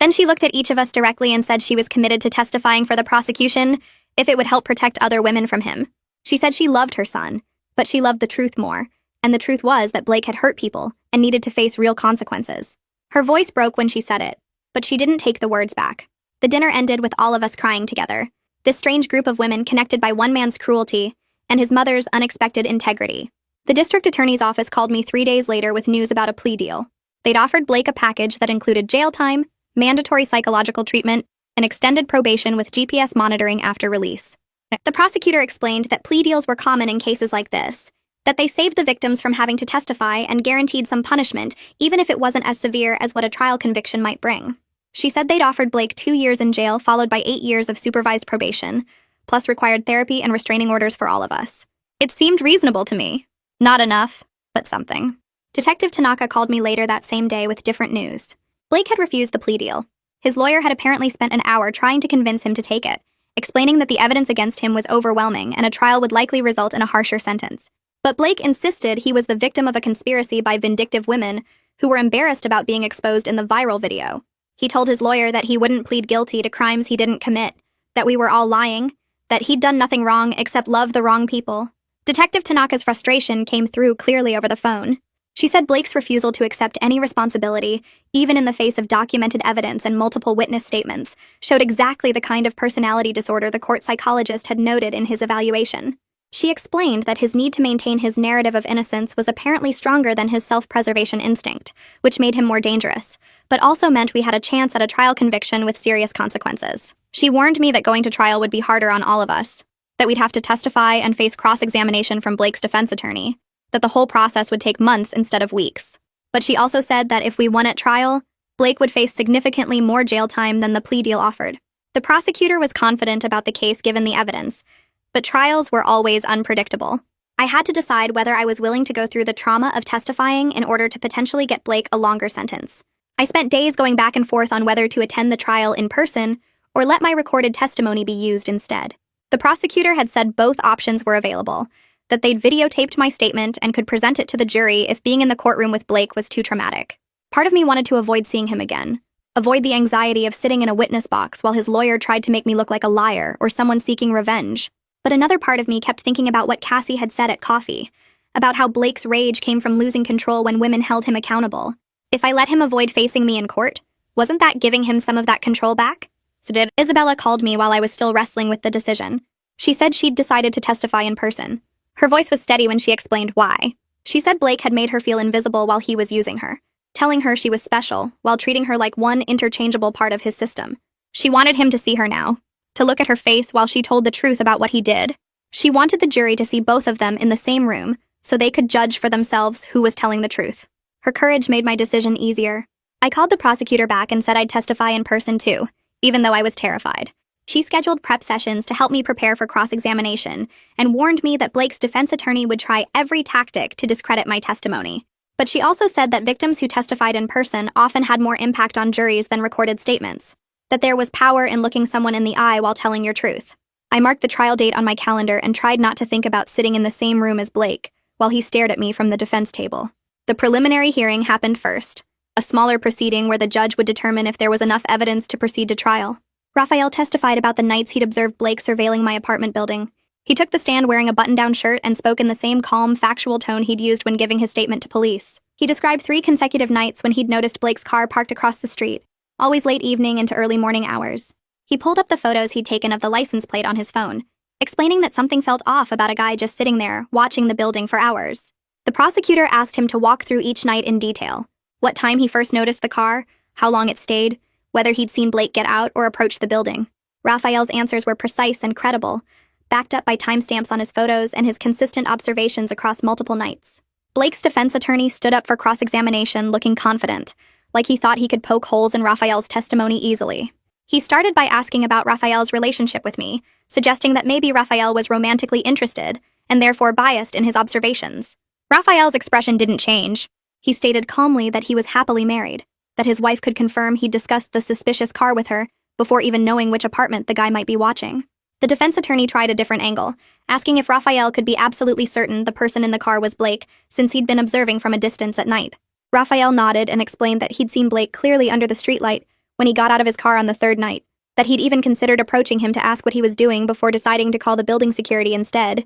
Then she looked at each of us directly and said she was committed to testifying for the prosecution if it would help protect other women from him. She said she loved her son, but she loved the truth more, and the truth was that Blake had hurt people and needed to face real consequences. Her voice broke when she said it, but she didn't take the words back. The dinner ended with all of us crying together. This strange group of women connected by one man's cruelty and his mother's unexpected integrity. The district attorney's office called me 3 days later with news about a plea deal. They'd offered Blake a package that included jail time, mandatory psychological treatment, and extended probation with GPS monitoring after release. The prosecutor explained that plea deals were common in cases like this, that they saved the victims from having to testify and guaranteed some punishment, even if it wasn't as severe as what a trial conviction might bring. She said they'd offered Blake 2 years in jail, followed by 8 years of supervised probation, plus required therapy and restraining orders for all of us. It seemed reasonable to me. Not enough, but something. Detective Tanaka called me later that same day with different news. Blake had refused the plea deal. His lawyer had apparently spent an hour trying to convince him to take it, explaining that the evidence against him was overwhelming and a trial would likely result in a harsher sentence. But Blake insisted he was the victim of a conspiracy by vindictive women who were embarrassed about being exposed in the viral video. He told his lawyer that he wouldn't plead guilty to crimes he didn't commit, that we were all lying, that he'd done nothing wrong except love the wrong people. Detective Tanaka's frustration came through clearly over the phone. She said Blake's refusal to accept any responsibility, even in the face of documented evidence and multiple witness statements, showed exactly the kind of personality disorder the court psychologist had noted in his evaluation. She explained that his need to maintain his narrative of innocence was apparently stronger than his self-preservation instinct, which made him more dangerous, but also meant we had a chance at a trial conviction with serious consequences. She warned me that going to trial would be harder on all of us, that we'd have to testify and face cross-examination from Blake's defense attorney, that the whole process would take months instead of weeks. But she also said that if we won at trial, Blake would face significantly more jail time than the plea deal offered. The prosecutor was confident about the case given the evidence, but trials were always unpredictable. I had to decide whether I was willing to go through the trauma of testifying in order to potentially get Blake a longer sentence. I spent days going back and forth on whether to attend the trial in person or let my recorded testimony be used instead. The prosecutor had said both options were available, that they'd videotaped my statement and could present it to the jury if being in the courtroom with Blake was too traumatic. Part of me wanted to avoid seeing him again, avoid the anxiety of sitting in a witness box while his lawyer tried to make me look like a liar or someone seeking revenge. But another part of me kept thinking about what Cassie had said at coffee, about how Blake's rage came from losing control when women held him accountable. If I let him avoid facing me in court, wasn't that giving him some of that control back? So did Isabella called me while I was still wrestling with the decision. She said she'd decided to testify in person. Her voice was steady when she explained why. She said Blake had made her feel invisible while he was using her, telling her she was special while treating her like one interchangeable part of his system. She wanted him to see her now, to look at her face while she told the truth about what he did. She wanted the jury to see both of them in the same room so they could judge for themselves who was telling the truth. Her courage made my decision easier. I called the prosecutor back and said I'd testify in person too, even though I was terrified. She scheduled prep sessions to help me prepare for cross-examination and warned me that Blake's defense attorney would try every tactic to discredit my testimony. But she also said that victims who testified in person often had more impact on juries than recorded statements, that there was power in looking someone in the eye while telling your truth. I marked the trial date on my calendar and tried not to think about sitting in the same room as Blake while he stared at me from the defense table. The preliminary hearing happened first, a smaller proceeding where the judge would determine if there was enough evidence to proceed to trial. Raphael testified about the nights he'd observed Blake surveilling my apartment building. He took the stand wearing a button-down shirt and spoke in the same calm, factual tone he'd used when giving his statement to police. He described 3 consecutive nights when he'd noticed Blake's car parked across the street, always late evening into early morning hours. He pulled up the photos he'd taken of the license plate on his phone, explaining that something felt off about a guy just sitting there, watching the building for hours. The prosecutor asked him to walk through each night in detail: what time he first noticed the car, how long it stayed, whether he'd seen Blake get out or approach the building. Raphael's answers were precise and credible, backed up by timestamps on his photos and his consistent observations across multiple nights. Blake's defense attorney stood up for cross-examination looking confident, like he thought he could poke holes in Raphael's testimony easily. He started by asking about Raphael's relationship with me, suggesting that maybe Raphael was romantically interested and therefore biased in his observations. Raphael's expression didn't change. He stated calmly that he was happily married, that his wife could confirm he'd discussed the suspicious car with her before even knowing which apartment the guy might be watching. The defense attorney tried a different angle, asking if Raphael could be absolutely certain the person in the car was Blake, since he'd been observing from a distance at night. Raphael nodded and explained that he'd seen Blake clearly under the streetlight when he got out of his car on the 3rd night, that he'd even considered approaching him to ask what he was doing before deciding to call the building security instead.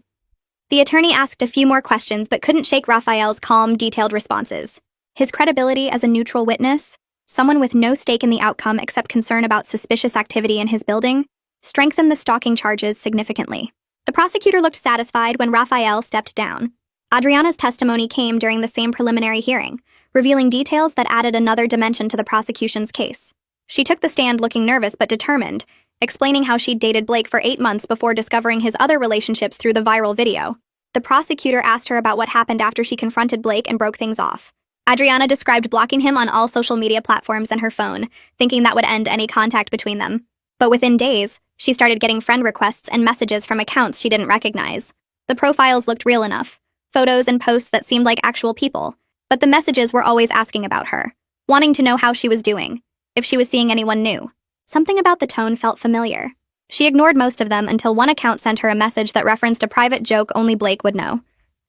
The attorney asked a few more questions but couldn't shake Raphael's calm, detailed responses. His credibility as a neutral witness, someone with no stake in the outcome except concern about suspicious activity in his building, strengthened the stalking charges significantly. The prosecutor looked satisfied when Raphael stepped down. Adriana's testimony came during the same preliminary hearing, revealing details that added another dimension to the prosecution's case. She took the stand looking nervous but determined, explaining how she'd dated Blake for 8 months before discovering his other relationships through the viral video. The prosecutor asked her about what happened after she confronted Blake and broke things off. Adriana described blocking him on all social media platforms and her phone, thinking that would end any contact between them. But within days, she started getting friend requests and messages from accounts she didn't recognize. The profiles looked real enough, photos and posts that seemed like actual people, but the messages were always asking about her, wanting to know how she was doing, if she was seeing anyone new. Something about the tone felt familiar. She ignored most of them until one account sent her a message that referenced a private joke only Blake would know.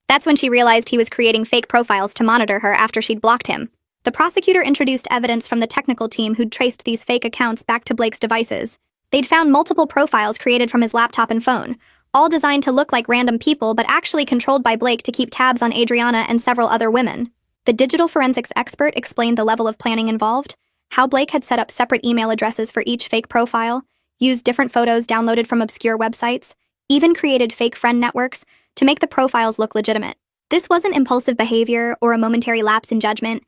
That's when she realized he was creating fake profiles to monitor her after she'd blocked him. The prosecutor introduced evidence from the technical team who'd traced these fake accounts back to Blake's devices. They'd found multiple profiles created from his laptop and phone, all designed to look like random people but actually controlled by Blake to keep tabs on Adriana and several other women. The digital forensics expert explained the level of planning involved, how Blake had set up separate email addresses for each fake profile, used different photos downloaded from obscure websites, even created fake friend networks to make the profiles look legitimate. This wasn't impulsive behavior or a momentary lapse in judgment.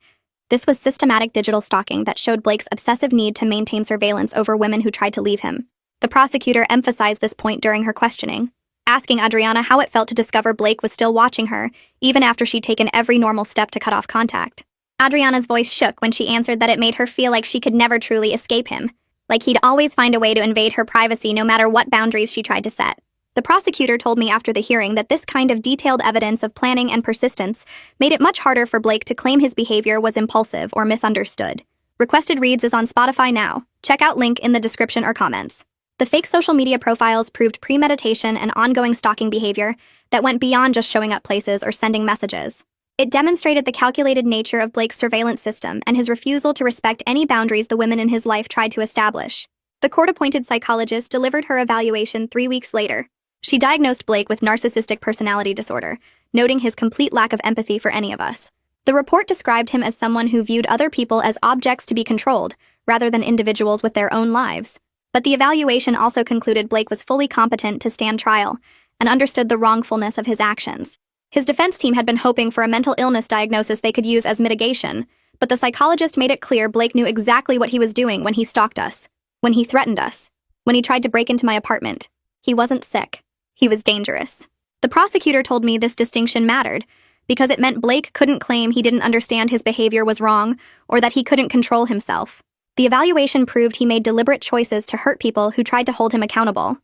This was systematic digital stalking that showed Blake's obsessive need to maintain surveillance over women who tried to leave him. The prosecutor emphasized this point during her questioning, asking Adriana how it felt to discover Blake was still watching her, even after she'd taken every normal step to cut off contact. Adriana's voice shook when she answered that it made her feel like she could never truly escape him, like he'd always find a way to invade her privacy no matter what boundaries she tried to set. The prosecutor told me after the hearing that this kind of detailed evidence of planning and persistence made it much harder for Blake to claim his behavior was impulsive or misunderstood. Requested Reads is on Spotify now. Check out link in the description or comments. The fake social media profiles proved premeditation and ongoing stalking behavior that went beyond just showing up places or sending messages. It demonstrated the calculated nature of Blake's surveillance system and his refusal to respect any boundaries the women in his life tried to establish. The court-appointed psychologist delivered her evaluation 3 weeks later. She diagnosed Blake with narcissistic personality disorder, noting his complete lack of empathy for any of us. The report described him as someone who viewed other people as objects to be controlled, rather than individuals with their own lives. But the evaluation also concluded Blake was fully competent to stand trial and understood the wrongfulness of his actions. His defense team had been hoping for a mental illness diagnosis they could use as mitigation, but the psychologist made it clear Blake knew exactly what he was doing when he stalked us, when he threatened us, when he tried to break into my apartment. He wasn't sick. He was dangerous. The prosecutor told me this distinction mattered, because it meant Blake couldn't claim he didn't understand his behavior was wrong or that he couldn't control himself. The evaluation proved he made deliberate choices to hurt people who tried to hold him accountable.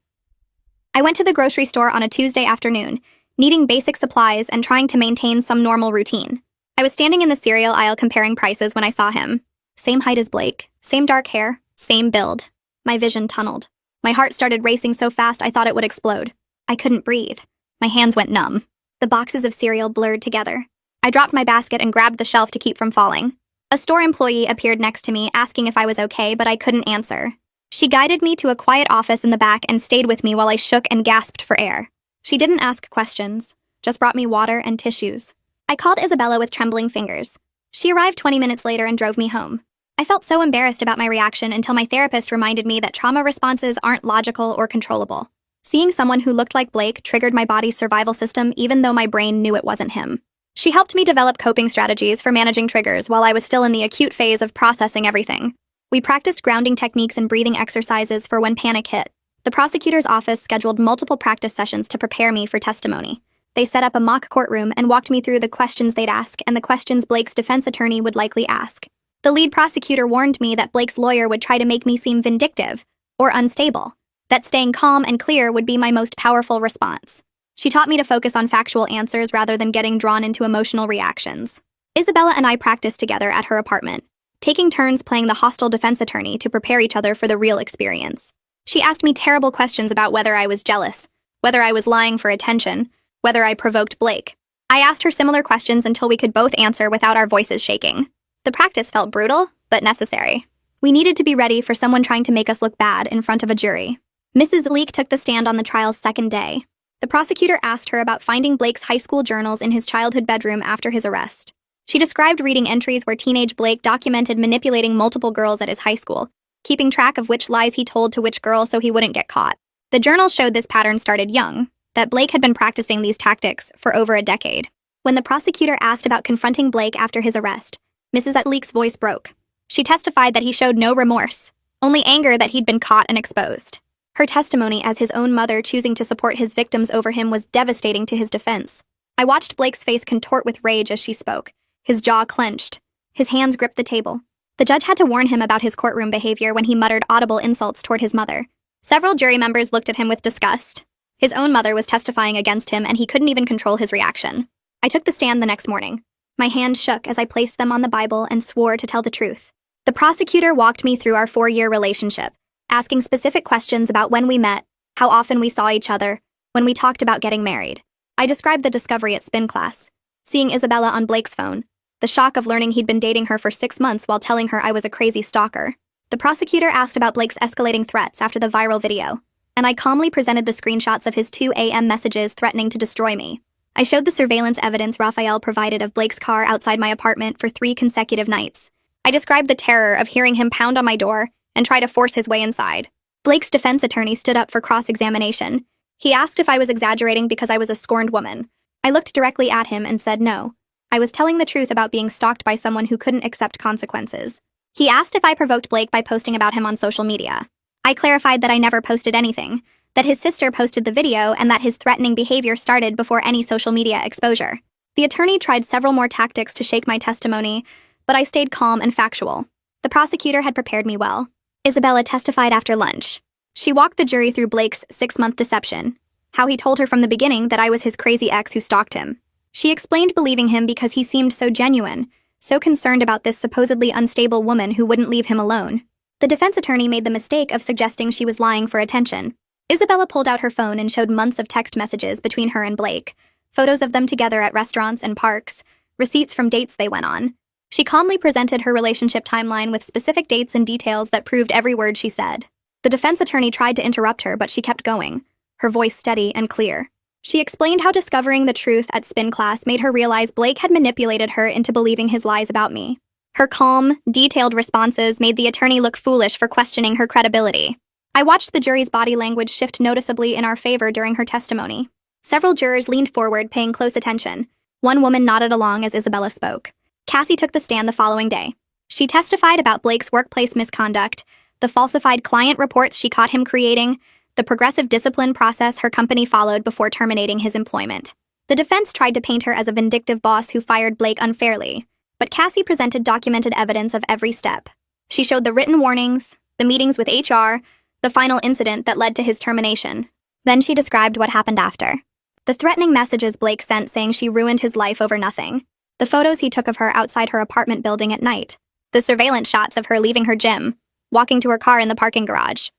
I went to the grocery store on a Tuesday afternoon, needing basic supplies and trying to maintain some normal routine. I was standing in the cereal aisle comparing prices when I saw him. Same height as Blake, same dark hair, same build. My vision tunneled. My heart started racing so fast I thought it would explode. I couldn't breathe. My hands went numb. The boxes of cereal blurred together. I dropped my basket and grabbed the shelf to keep from falling. A store employee appeared next to me, asking if I was okay, but I couldn't answer. She guided me to a quiet office in the back and stayed with me while I shook and gasped for air. She didn't ask questions, just brought me water and tissues. I called Isabella with trembling fingers. She arrived 20 minutes later and drove me home. I felt so embarrassed about my reaction until my therapist reminded me that trauma responses aren't logical or controllable. Seeing someone who looked like Blake triggered my body's survival system even though my brain knew it wasn't him. She helped me develop coping strategies for managing triggers while I was still in the acute phase of processing everything. We practiced grounding techniques and breathing exercises for when panic hit. The prosecutor's office scheduled multiple practice sessions to prepare me for testimony. They set up a mock courtroom and walked me through the questions they'd ask and the questions Blake's defense attorney would likely ask. The lead prosecutor warned me that Blake's lawyer would try to make me seem vindictive or unstable, that staying calm and clear would be my most powerful response. She taught me to focus on factual answers rather than getting drawn into emotional reactions. Isabella and I practiced together at her apartment, taking turns playing the hostile defense attorney to prepare each other for the real experience. She asked me terrible questions about whether I was jealous, whether I was lying for attention, whether I provoked Blake. I asked her similar questions until we could both answer without our voices shaking. The practice felt brutal, but necessary. We needed to be ready for someone trying to make us look bad in front of a jury. Mrs. Leek took the stand on the trial's second day. The prosecutor asked her about finding Blake's high school journals in his childhood bedroom after his arrest. She described reading entries where teenage Blake documented manipulating multiple girls at his high school, keeping track of which lies he told to which girl so he wouldn't get caught. The journals showed this pattern started young, that Blake had been practicing these tactics for over a decade. When the prosecutor asked about confronting Blake after his arrest, Mrs. Leek's voice broke. She testified that he showed no remorse, only anger that he'd been caught and exposed. Her testimony as his own mother choosing to support his victims over him was devastating to his defense. I watched Blake's face contort with rage as she spoke. His jaw clenched. His hands gripped the table. The judge had to warn him about his courtroom behavior when he muttered audible insults toward his mother. Several jury members looked at him with disgust. His own mother was testifying against him, and he couldn't even control his reaction. I took the stand the next morning. My hands shook as I placed them on the Bible and swore to tell the truth. The prosecutor walked me through our 4-year relationship, asking specific questions about when we met, how often we saw each other, when we talked about getting married. I described the discovery at spin class, seeing Isabella on Blake's phone, the shock of learning he'd been dating her for 6 months while telling her I was a crazy stalker. The prosecutor asked about Blake's escalating threats after the viral video, and I calmly presented the screenshots of his 2 a.m. messages threatening to destroy me. I showed the surveillance evidence Raphael provided of Blake's car outside my apartment for 3 consecutive nights. I described the terror of hearing him pound on my door and try to force his way inside. Blake's defense attorney stood up for cross-examination. He asked if I was exaggerating because I was a scorned woman. I looked directly at him and said no. I was telling the truth about being stalked by someone who couldn't accept consequences. He asked if I provoked Blake by posting about him on social media. I clarified that I never posted anything, that his sister posted the video, and that his threatening behavior started before any social media exposure. The attorney tried several more tactics to shake my testimony, but I stayed calm and factual. The prosecutor had prepared me well. Isabella testified after lunch. She walked the jury through Blake's 6-month deception, how he told her from the beginning that I was his crazy ex who stalked him. She explained believing him because he seemed so genuine, so concerned about this supposedly unstable woman who wouldn't leave him alone. The defense attorney made the mistake of suggesting she was lying for attention. Isabella pulled out her phone and showed months of text messages between her and Blake, photos of them together at restaurants and parks, receipts from dates they went on. She calmly presented her relationship timeline with specific dates and details that proved every word she said. The defense attorney tried to interrupt her, but she kept going, her voice steady and clear. She explained how discovering the truth at spin class made her realize Blake had manipulated her into believing his lies about me. Her calm, detailed responses made the attorney look foolish for questioning her credibility. I watched the jury's body language shift noticeably in our favor during her testimony. Several jurors leaned forward, paying close attention. One woman nodded along as Isabella spoke. Cassie took the stand the following day. She testified about Blake's workplace misconduct, the falsified client reports she caught him creating, the progressive discipline process her company followed before terminating his employment. The defense tried to paint her as a vindictive boss who fired Blake unfairly, but Cassie presented documented evidence of every step. She showed the written warnings, the meetings with HR, the final incident that led to his termination. Then she described what happened after. The threatening messages Blake sent saying she ruined his life over nothing. The photos he took of her outside her apartment building at night. The surveillance shots of her leaving her gym, walking to her car in the parking garage.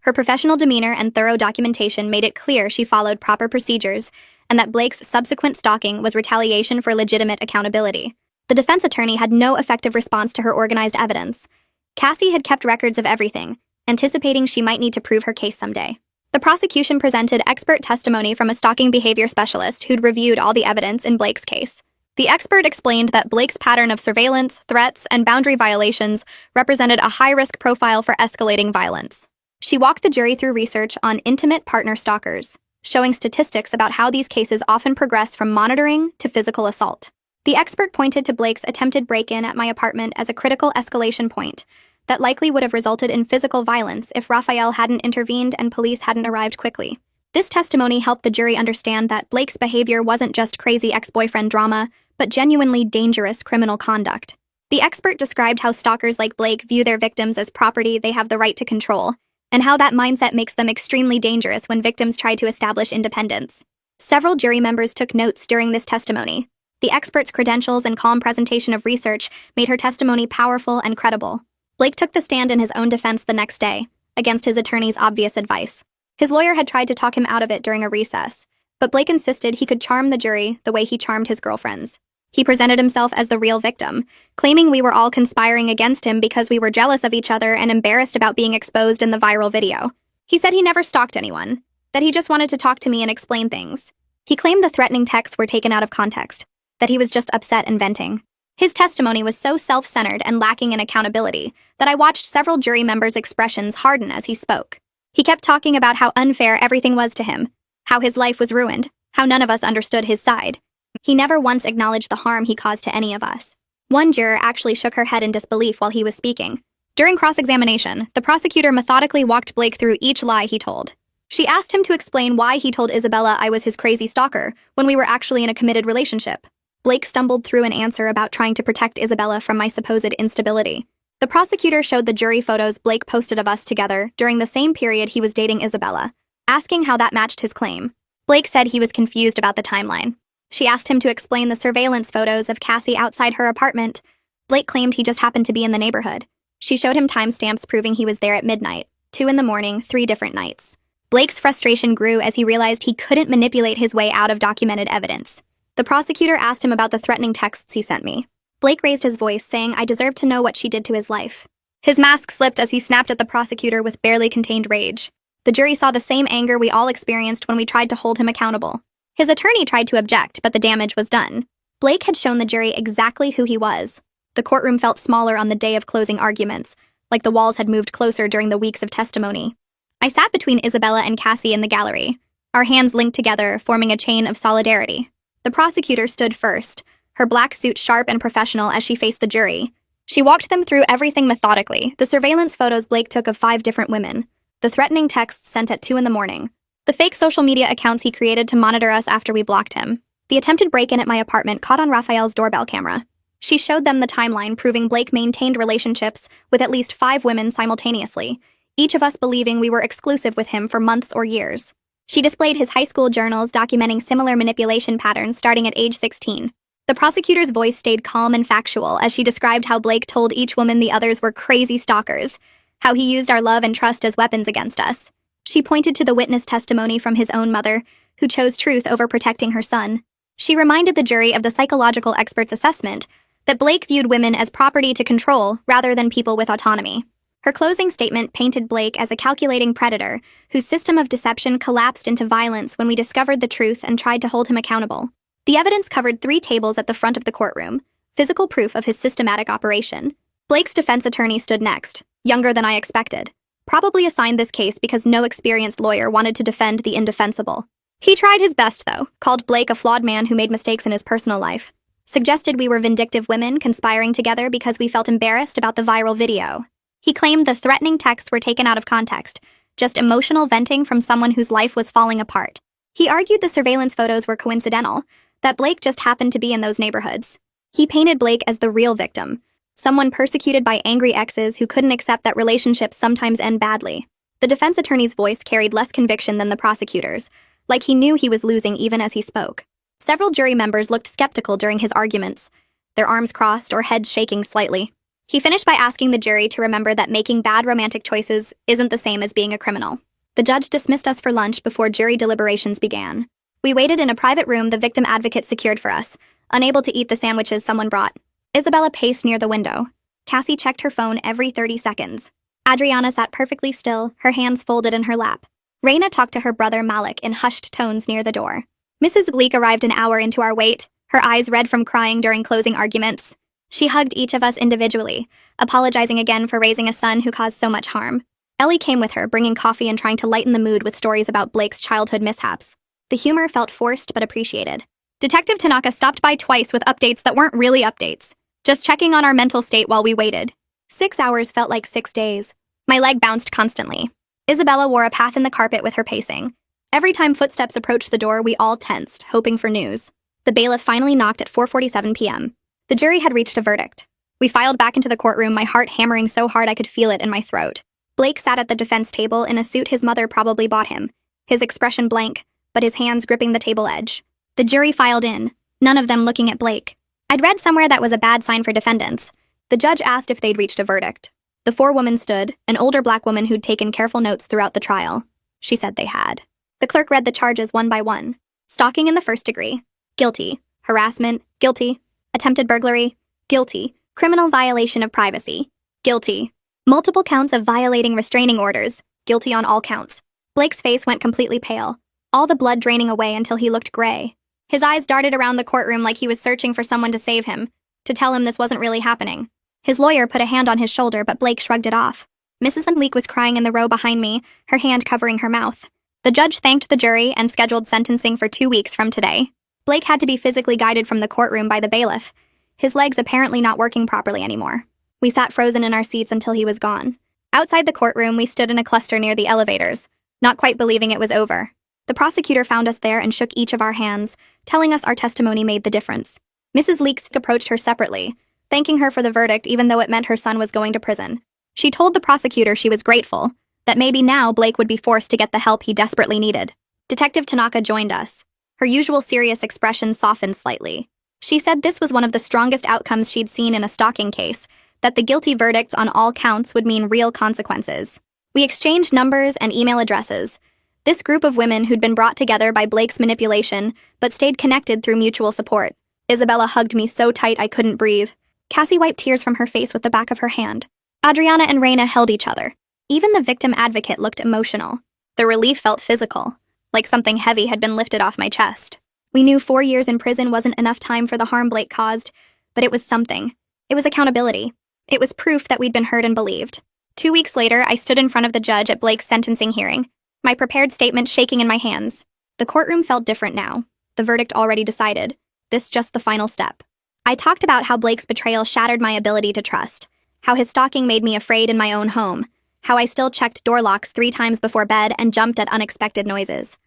Her professional demeanor and thorough documentation made it clear she followed proper procedures and that Blake's subsequent stalking was retaliation for legitimate accountability. The defense attorney had no effective response to her organized evidence. Cassie had kept records of everything, anticipating she might need to prove her case someday. The prosecution presented expert testimony from a stalking behavior specialist who'd reviewed all the evidence in Blake's case. The expert explained that Blake's pattern of surveillance, threats, and boundary violations represented a high-risk profile for escalating violence. She walked the jury through research on intimate partner stalkers, showing statistics about how these cases often progress from monitoring to physical assault. The expert pointed to Blake's attempted break-in at my apartment as a critical escalation point that likely would have resulted in physical violence if Raphael hadn't intervened and police hadn't arrived quickly. This testimony helped the jury understand that Blake's behavior wasn't just crazy ex-boyfriend drama, but genuinely dangerous criminal conduct. The expert described how stalkers like Blake view their victims as property they have the right to control, and how that mindset makes them extremely dangerous when victims try to establish independence. Several jury members took notes during this testimony. The expert's credentials and calm presentation of research made her testimony powerful and credible. Blake took the stand in his own defense the next day, against his attorney's obvious advice. His lawyer had tried to talk him out of it during a recess, but Blake insisted he could charm the jury the way he charmed his girlfriends. He presented himself as the real victim, claiming we were all conspiring against him because we were jealous of each other and embarrassed about being exposed in the viral video. He said he never stalked anyone, that he just wanted to talk to me and explain things. He claimed the threatening texts were taken out of context, that he was just upset and venting. His testimony was so self-centered and lacking in accountability that I watched several jury members' expressions harden as he spoke. He kept talking about how unfair everything was to him, how his life was ruined, how none of us understood his side. He never once acknowledged the harm he caused to any of us. One juror actually shook her head in disbelief while he was speaking. During cross-examination, the prosecutor methodically walked Blake through each lie he told. She asked him to explain why he told Isabella I was his crazy stalker when we were actually in a committed relationship. Blake stumbled through an answer about trying to protect Isabella from my supposed instability. The prosecutor showed the jury photos Blake posted of us together during the same period he was dating Isabella, asking how that matched his claim. Blake said he was confused about the timeline. She asked him to explain the surveillance photos of Cassie outside her apartment. Blake claimed he just happened to be in the neighborhood. She showed him timestamps proving he was there at midnight, 2 in the morning, 3 different nights. Blake's frustration grew as he realized he couldn't manipulate his way out of documented evidence. The prosecutor asked him about the threatening texts he sent me. Blake raised his voice, saying I deserved to know what she did to his life. His mask slipped as he snapped at the prosecutor with barely contained rage. The jury saw the same anger we all experienced when we tried to hold him accountable. His attorney tried to object, but the damage was done. Blake had shown the jury exactly who he was. The courtroom felt smaller on the day of closing arguments, like the walls had moved closer during the weeks of testimony. I sat between Isabella and Cassie in the gallery, our hands linked together, forming a chain of solidarity. The prosecutor stood first, her black suit sharp and professional as she faced the jury. She walked them through everything methodically, the surveillance photos Blake took of 5 different women, the threatening texts sent at 2 in the morning, the fake social media accounts he created to monitor us after we blocked him, the attempted break-in at my apartment caught on Raphael's doorbell camera. She showed them the timeline proving Blake maintained relationships with at least 5 women simultaneously, each of us believing we were exclusive with him for months or years. She displayed his high school journals documenting similar manipulation patterns starting at age 16. The prosecutor's voice stayed calm and factual as she described how Blake told each woman the others were crazy stalkers, how he used our love and trust as weapons against us. She pointed to the witness testimony from his own mother, who chose truth over protecting her son. She reminded the jury of the psychological expert's assessment that Blake viewed women as property to control rather than people with autonomy. Her closing statement painted Blake as a calculating predator whose system of deception collapsed into violence when we discovered the truth and tried to hold him accountable. The evidence covered 3 tables at the front of the courtroom, physical proof of his systematic operation. Blake's defense attorney stood next, younger than I expected, probably assigned this case because no experienced lawyer wanted to defend the indefensible. He tried his best, though, called Blake a flawed man who made mistakes in his personal life, suggested we were vindictive women conspiring together because we felt embarrassed about the viral video. He claimed the threatening texts were taken out of context, just emotional venting from someone whose life was falling apart. He argued the surveillance photos were coincidental, that Blake just happened to be in those neighborhoods. He painted Blake as the real victim, someone persecuted by angry exes who couldn't accept that relationships sometimes end badly. The defense attorney's voice carried less conviction than the prosecutor's, like he knew he was losing even as he spoke. Several jury members looked skeptical during his arguments, their arms crossed or heads shaking slightly. He finished by asking the jury to remember that making bad romantic choices isn't the same as being a criminal. The judge dismissed us for lunch before jury deliberations began. We waited in a private room the victim advocate secured for us, unable to eat the sandwiches someone brought. Isabella paced near the window. Cassie checked her phone every 30 seconds. Adriana sat perfectly still, her hands folded in her lap. Raina talked to her brother Malik in hushed tones near the door. Mrs. Gleek arrived an hour into our wait, her eyes red from crying during closing arguments. She hugged each of us individually, apologizing again for raising a son who caused so much harm. Ellie came with her, bringing coffee and trying to lighten the mood with stories about Blake's childhood mishaps. The humor felt forced but appreciated. Detective Tanaka stopped by twice with updates that weren't really updates, just checking on our mental state while we waited. 6 hours felt like 6 days. My leg bounced constantly. Isabella wore a path in the carpet with her pacing. Every time footsteps approached the door, we all tensed, hoping for news. The bailiff finally knocked at 4:47 p.m. The jury had reached a verdict. We filed back into the courtroom, my heart hammering so hard I could feel it in my throat. Blake sat at the defense table in a suit his mother probably bought him, his expression blank, but his hands gripping the table edge. The jury filed in, none of them looking at Blake. I'd read somewhere that was a bad sign for defendants. The judge asked if they'd reached a verdict. The 4 women stood, an older black woman who'd taken careful notes throughout the trial. She said they had. The clerk read the charges one by one. Stalking in the 1st degree. Guilty. Harassment. Guilty. Attempted burglary, guilty. Criminal violation of privacy, guilty. Multiple counts of violating restraining orders, guilty on all counts. Blake's face went completely pale, all the blood draining away until he looked gray. His eyes darted around the courtroom like he was searching for someone to save him, to tell him this wasn't really happening. His lawyer put a hand on his shoulder, but Blake shrugged it off. Mrs. Leek was crying in the row behind me, her hand covering her mouth. The judge thanked the jury and scheduled sentencing for 2 weeks from today. Blake had to be physically guided from the courtroom by the bailiff, his legs apparently not working properly anymore. We sat frozen in our seats until he was gone. Outside the courtroom, we stood in a cluster near the elevators, not quite believing it was over. The prosecutor found us there and shook each of our hands, telling us our testimony made the difference. Mrs. Leeks approached her separately, thanking her for the verdict even though it meant her son was going to prison. She told the prosecutor she was grateful, that maybe now Blake would be forced to get the help he desperately needed. Detective Tanaka joined us. Her usual serious expression softened slightly. She said this was one of the strongest outcomes she'd seen in a stalking case, that the guilty verdicts on all counts would mean real consequences. We exchanged numbers and email addresses. This group of women who'd been brought together by Blake's manipulation, but stayed connected through mutual support. Isabella hugged me so tight I couldn't breathe. Cassie wiped tears from her face with the back of her hand. Adriana and Reina held each other. Even the victim advocate looked emotional. The relief felt physical, like something heavy had been lifted off my chest. We knew 4 years in prison wasn't enough time for the harm Blake caused, but it was something. It was accountability. It was proof that we'd been heard and believed. 2 weeks later, I stood in front of the judge at Blake's sentencing hearing, my prepared statement shaking in my hands. The courtroom felt different now. The verdict already decided. This just the final step. I talked about how Blake's betrayal shattered my ability to trust, how his stalking made me afraid in my own home, how I still checked door locks 3 times before bed and jumped at unexpected noises.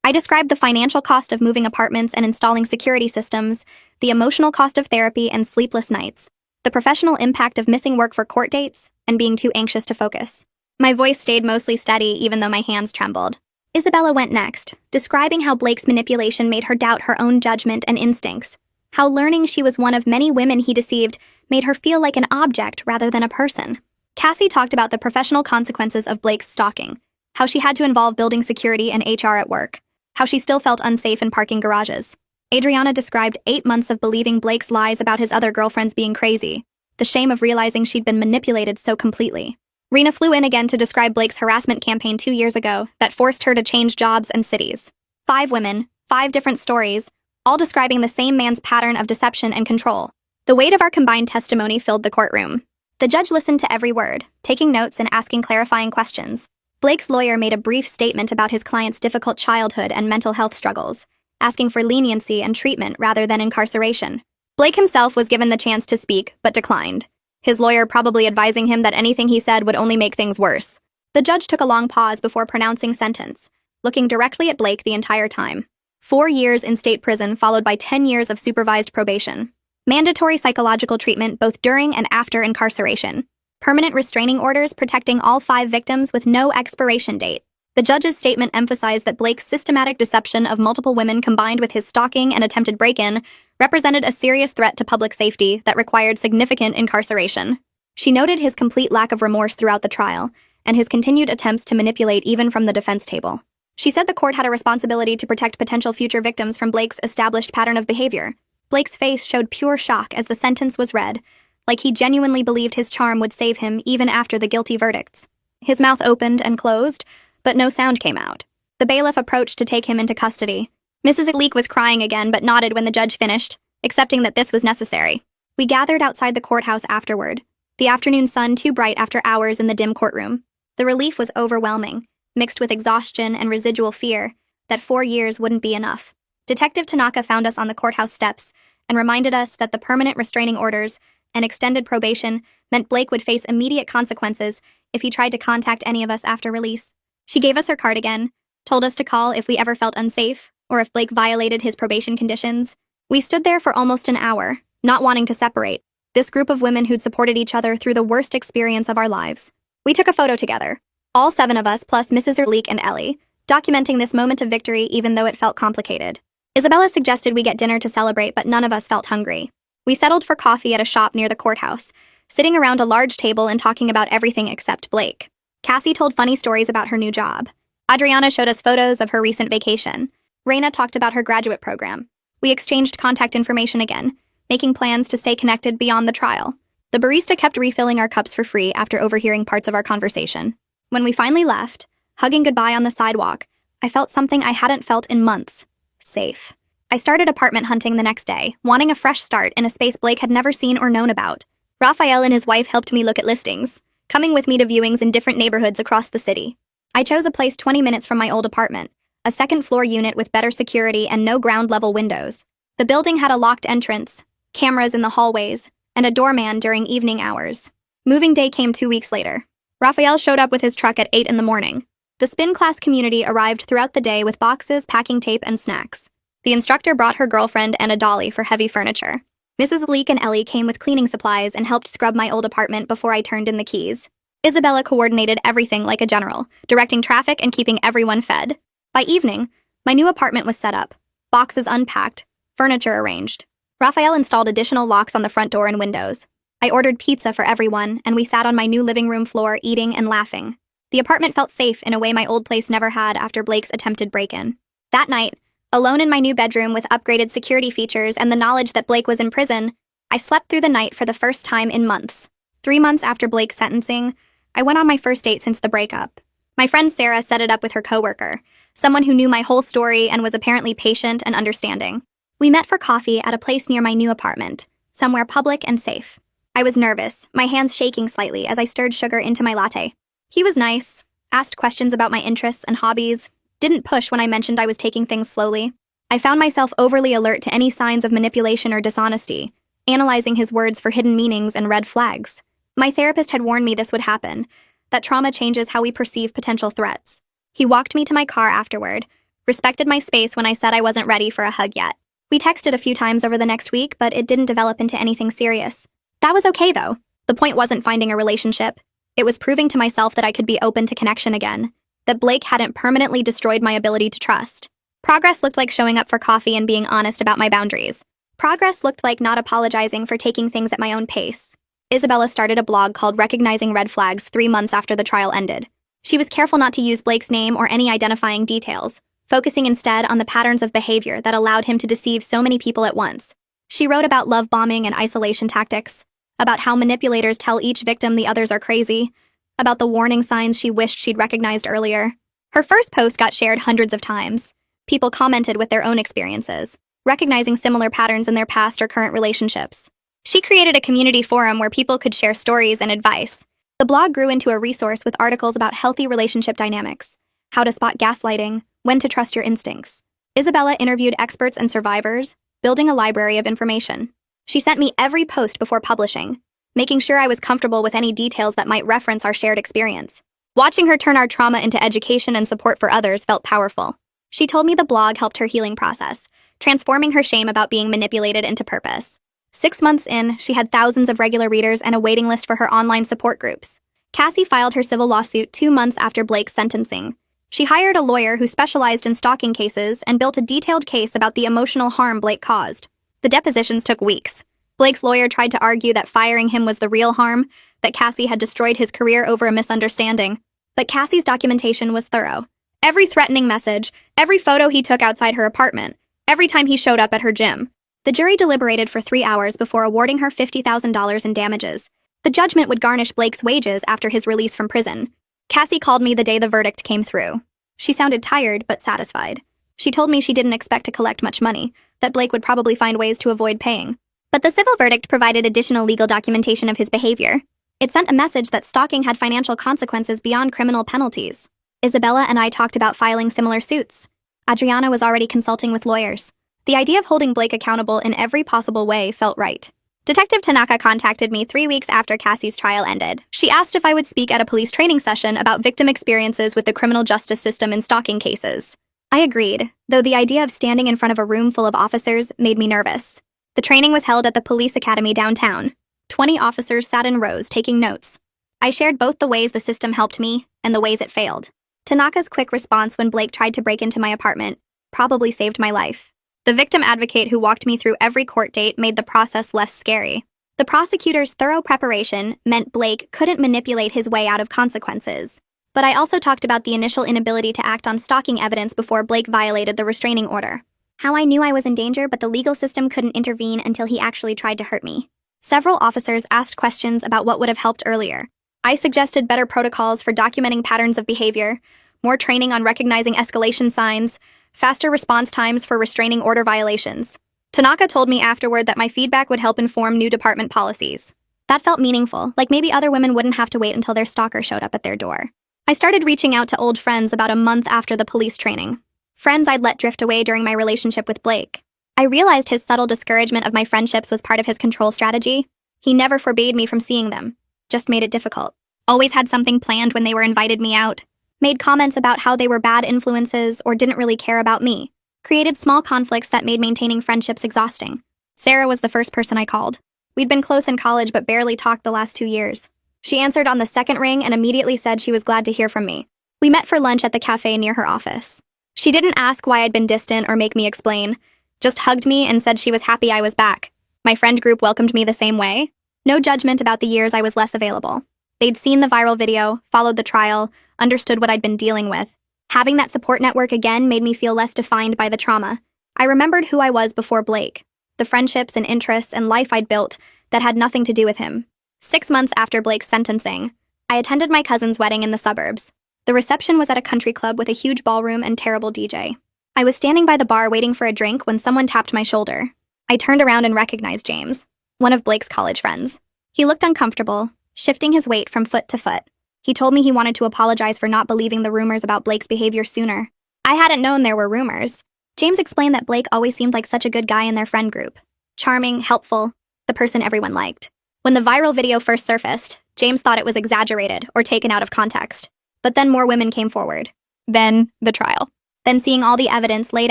I described the financial cost of moving apartments and installing security systems, the emotional cost of therapy and sleepless nights, the professional impact of missing work for court dates, and being too anxious to focus. My voice stayed mostly steady even though my hands trembled. Isabella went next, describing how Blake's manipulation made her doubt her own judgment and instincts, how learning she was one of many women he deceived made her feel like an object rather than a person. Cassie talked about the professional consequences of Blake's stalking, how she had to involve building security and HR at work, how she still felt unsafe in parking garages. Adriana described 8 months of believing Blake's lies about his other girlfriends being crazy, the shame of realizing she'd been manipulated so completely. Rena flew in again to describe Blake's harassment campaign 2 years ago that forced her to change jobs and cities. 5 women, 5 different stories, all describing the same man's pattern of deception and control. The weight of our combined testimony filled the courtroom. The judge listened to every word, taking notes and asking clarifying questions. Blake's lawyer made a brief statement about his client's difficult childhood and mental health struggles, asking for leniency and treatment rather than incarceration. Blake himself was given the chance to speak, but declined, his lawyer probably advising him that anything he said would only make things worse. The judge took a long pause before pronouncing sentence, looking directly at Blake the entire time. 4 years in state prison followed by 10 years of supervised probation. Mandatory psychological treatment both during and after incarceration. Permanent restraining orders protecting all 5 victims with no expiration date. The judge's statement emphasized that Blake's systematic deception of multiple women combined with his stalking and attempted break-in represented a serious threat to public safety that required significant incarceration. She noted his complete lack of remorse throughout the trial, and his continued attempts to manipulate even from the defense table. She said the court had a responsibility to protect potential future victims from Blake's established pattern of behavior. Blake's face showed pure shock as the sentence was read, like he genuinely believed his charm would save him even after the guilty verdicts. His mouth opened and closed, but no sound came out. The bailiff approached to take him into custody. Mrs. Leek was crying again but nodded when the judge finished, accepting that this was necessary. We gathered outside the courthouse afterward, the afternoon sun too bright after hours in the dim courtroom. The relief was overwhelming, mixed with exhaustion and residual fear that 4 years wouldn't be enough. Detective Tanaka found us on the courthouse steps and reminded us that the permanent restraining orders and extended probation meant Blake would face immediate consequences if he tried to contact any of us after release. She gave us her card again, told us to call if we ever felt unsafe, or if Blake violated his probation conditions. We stood there for almost an hour, not wanting to separate, this group of women who'd supported each other through the worst experience of our lives. We took a photo together, all 7 of us plus Mrs. Leek and Ellie, documenting this moment of victory even though it felt complicated. Isabella suggested we get dinner to celebrate, but none of us felt hungry. We settled for coffee at a shop near the courthouse, sitting around a large table and talking about everything except Blake. Cassie told funny stories about her new job. Adriana showed us photos of her recent vacation. Reina talked about her graduate program. We exchanged contact information again, making plans to stay connected beyond the trial. The barista kept refilling our cups for free after overhearing parts of our conversation. When we finally left, hugging goodbye on the sidewalk, I felt something I hadn't felt in months. Safe. I started apartment hunting the next day, wanting a fresh start in a space Blake had never seen or known about. Raphael and his wife helped me look at listings, coming with me to viewings in different neighborhoods across the city. I chose a place 20 minutes from my old apartment, a second-floor unit with better security and no ground-level windows. The building had a locked entrance, cameras in the hallways, and a doorman during evening hours. Moving day came 2 weeks later. Raphael showed up with his truck at 8 in the morning. The spin class community arrived throughout the day with boxes, packing tape, and snacks. The instructor brought her girlfriend and a dolly for heavy furniture. Mrs. Leek and Ellie came with cleaning supplies and helped scrub my old apartment before I turned in the keys. Isabella coordinated everything like a general, directing traffic and keeping everyone fed. By evening, my new apartment was set up, boxes unpacked, furniture arranged. Raphael installed additional locks on the front door and windows. I ordered pizza for everyone, and we sat on my new living room floor eating and laughing. The apartment felt safe in a way my old place never had after Blake's attempted break-in. That night, alone in my new bedroom with upgraded security features and the knowledge that Blake was in prison, I slept through the night for the first time in months. 3 months after Blake's sentencing, I went on my first date since the breakup. My friend Sarah set it up with her coworker, someone who knew my whole story and was apparently patient and understanding. We met for coffee at a place near my new apartment, somewhere public and safe. I was nervous, my hands shaking slightly as I stirred sugar into my latte. He was nice, asked questions about my interests and hobbies, didn't push when I mentioned I was taking things slowly. I found myself overly alert to any signs of manipulation or dishonesty, analyzing his words for hidden meanings and red flags. My therapist had warned me this would happen, that trauma changes how we perceive potential threats. He walked me to my car afterward, respected my space when I said I wasn't ready for a hug yet. We texted a few times over the next week, but it didn't develop into anything serious. That was okay, though. The point wasn't finding a relationship. It was proving to myself that I could be open to connection again, that Blake hadn't permanently destroyed my ability to trust. Progress looked like showing up for coffee and being honest about my boundaries. Progress looked like not apologizing for taking things at my own pace. Isabella started a blog called Recognizing Red Flags 3 months after the trial ended. She was careful not to use Blake's name or any identifying details, focusing instead on the patterns of behavior that allowed him to deceive so many people at once. She wrote about love bombing and isolation tactics, about how manipulators tell each victim the others are crazy, about the warning signs she wished she'd recognized earlier. Her first post got shared hundreds of times. People commented with their own experiences, recognizing similar patterns in their past or current relationships. She created a community forum where people could share stories and advice. The blog grew into a resource with articles about healthy relationship dynamics, how to spot gaslighting, when to trust your instincts. Isabella interviewed experts and survivors, building a library of information. She sent me every post before publishing, making sure I was comfortable with any details that might reference our shared experience. Watching her turn our trauma into education and support for others felt powerful. She told me the blog helped her healing process, transforming her shame about being manipulated into purpose. 6 months in, she had thousands of regular readers and a waiting list for her online support groups. Cassie filed her civil lawsuit 2 months after Blake's sentencing. She hired a lawyer who specialized in stalking cases and built a detailed case about the emotional harm Blake caused. The depositions took weeks. Blake's lawyer tried to argue that firing him was the real harm, that Cassie had destroyed his career over a misunderstanding. But Cassie's documentation was thorough. Every threatening message, every photo he took outside her apartment, every time he showed up at her gym. The jury deliberated for 3 hours before awarding her $50,000 in damages. The judgment would garnish Blake's wages after his release from prison. Cassie called me the day the verdict came through. She sounded tired but satisfied. She told me she didn't expect to collect much money, that Blake would probably find ways to avoid paying. But the civil verdict provided additional legal documentation of his behavior. It sent a message that stalking had financial consequences beyond criminal penalties. Isabella and I talked about filing similar suits. Adriana was already consulting with lawyers. The idea of holding Blake accountable in every possible way felt right. Detective Tanaka contacted me 3 weeks after Cassie's trial ended. She asked if I would speak at a police training session about victim experiences with the criminal justice system in stalking cases. I agreed, though the idea of standing in front of a room full of officers made me nervous. The training was held at the police academy downtown. 20 officers sat in rows taking notes. I shared both the ways the system helped me and the ways it failed. Tanaka's quick response when Blake tried to break into my apartment probably saved my life. The victim advocate who walked me through every court date made the process less scary. The prosecutor's thorough preparation meant Blake couldn't manipulate his way out of consequences. But I also talked about the initial inability to act on stalking evidence before Blake violated the restraining order. How I knew I was in danger, but the legal system couldn't intervene until he actually tried to hurt me. Several officers asked questions about what would have helped earlier. I suggested better protocols for documenting patterns of behavior, more training on recognizing escalation signs, faster response times for restraining order violations. Tanaka told me afterward that my feedback would help inform new department policies. That felt meaningful, like maybe other women wouldn't have to wait until their stalker showed up at their door. I started reaching out to old friends about a month after the police training. Friends I'd let drift away during my relationship with Blake. I realized his subtle discouragement of my friendships was part of his control strategy. He never forbade me from seeing them, just made it difficult. Always had something planned when they were invited me out. Made comments about how they were bad influences or didn't really care about me. Created small conflicts that made maintaining friendships exhausting. Sarah was the first person I called. We'd been close in college but barely talked the last 2 years. She answered on the second ring and immediately said she was glad to hear from me. We met for lunch at the cafe near her office. She didn't ask why I'd been distant or make me explain, just hugged me and said she was happy I was back. My friend group welcomed me the same way. No judgment about the years I was less available. They'd seen the viral video, followed the trial, understood what I'd been dealing with. Having that support network again made me feel less defined by the trauma. I remembered who I was before Blake, the friendships and interests and life I'd built that had nothing to do with him. 6 months after Blake's sentencing, I attended my cousin's wedding in the suburbs. The reception was at a country club with a huge ballroom and terrible DJ. I was standing by the bar waiting for a drink when someone tapped my shoulder. I turned around and recognized James, one of Blake's college friends. He looked uncomfortable, shifting his weight from foot to foot. He told me he wanted to apologize for not believing the rumors about Blake's behavior sooner. I hadn't known there were rumors. James explained that Blake always seemed like such a good guy in their friend group. Charming, helpful, the person everyone liked. When the viral video first surfaced, James thought it was exaggerated or taken out of context. But then more women came forward. Then, the trial. Then seeing all the evidence laid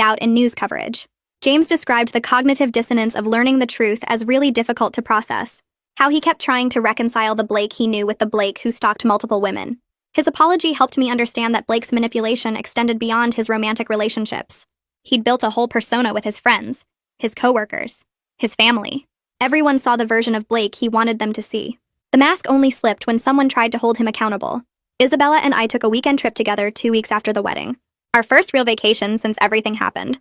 out in news coverage. James described the cognitive dissonance of learning the truth as really difficult to process. How he kept trying to reconcile the Blake he knew with the Blake who stalked multiple women. His apology helped me understand that Blake's manipulation extended beyond his romantic relationships. He'd built a whole persona with his friends, his coworkers, his family. Everyone saw the version of Blake he wanted them to see. The mask only slipped when someone tried to hold him accountable. Isabella and I took a weekend trip together 2 weeks after the wedding. Our first real vacation since everything happened.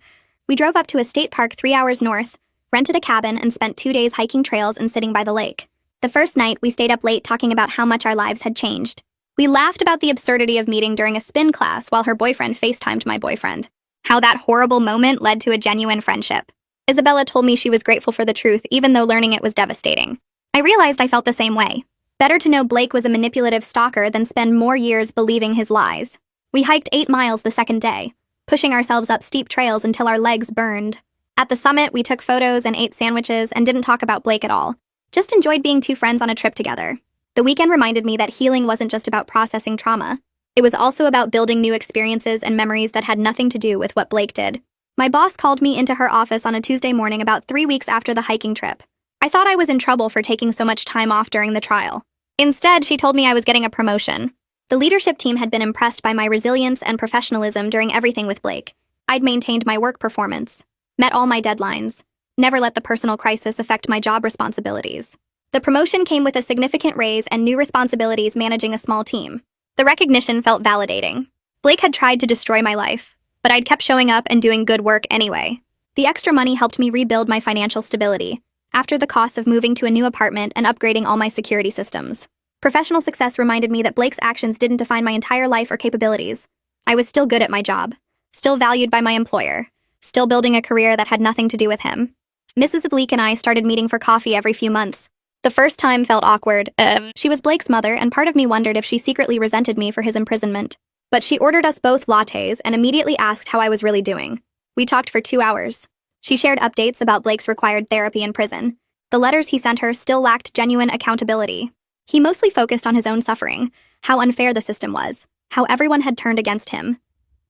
We drove up to a state park 3 hours north, rented a cabin, and spent 2 days hiking trails and sitting by the lake. The first night, we stayed up late talking about how much our lives had changed. We laughed about the absurdity of meeting during a spin class while her boyfriend Facetimed my boyfriend. How that horrible moment led to a genuine friendship. Isabella told me she was grateful for the truth, even though learning it was devastating. I realized I felt the same way. Better to know Blake was a manipulative stalker than spend more years believing his lies. We hiked 8 miles the second day, pushing ourselves up steep trails until our legs burned. At the summit, we took photos and ate sandwiches and didn't talk about Blake at all. Just enjoyed being 2 friends on a trip together. The weekend reminded me that healing wasn't just about processing trauma. It was also about building new experiences and memories that had nothing to do with what Blake did. My boss called me into her office on a Tuesday morning about 3 weeks after the hiking trip. I thought I was in trouble for taking so much time off during the trial. Instead, she told me I was getting a promotion. The leadership team had been impressed by my resilience and professionalism during everything with Blake. I'd maintained my work performance, met all my deadlines, never let the personal crisis affect my job responsibilities. The promotion came with a significant raise and new responsibilities managing a small team. The recognition felt validating. Blake had tried to destroy my life, but I'd kept showing up and doing good work anyway. The extra money helped me rebuild my financial stability, after the costs of moving to a new apartment and upgrading all my security systems. Professional success reminded me that Blake's actions didn't define my entire life or capabilities. I was still good at my job, still valued by my employer, still building a career that had nothing to do with him. Mrs. Leek and I started meeting for coffee every few months. The first time felt awkward. She was Blake's mother, and part of me wondered if she secretly resented me for his imprisonment. But she ordered us both lattes and immediately asked how I was really doing. We talked for 2 hours. She shared updates about Blake's required therapy in prison. The letters he sent her still lacked genuine accountability. He mostly focused on his own suffering, how unfair the system was, how everyone had turned against him.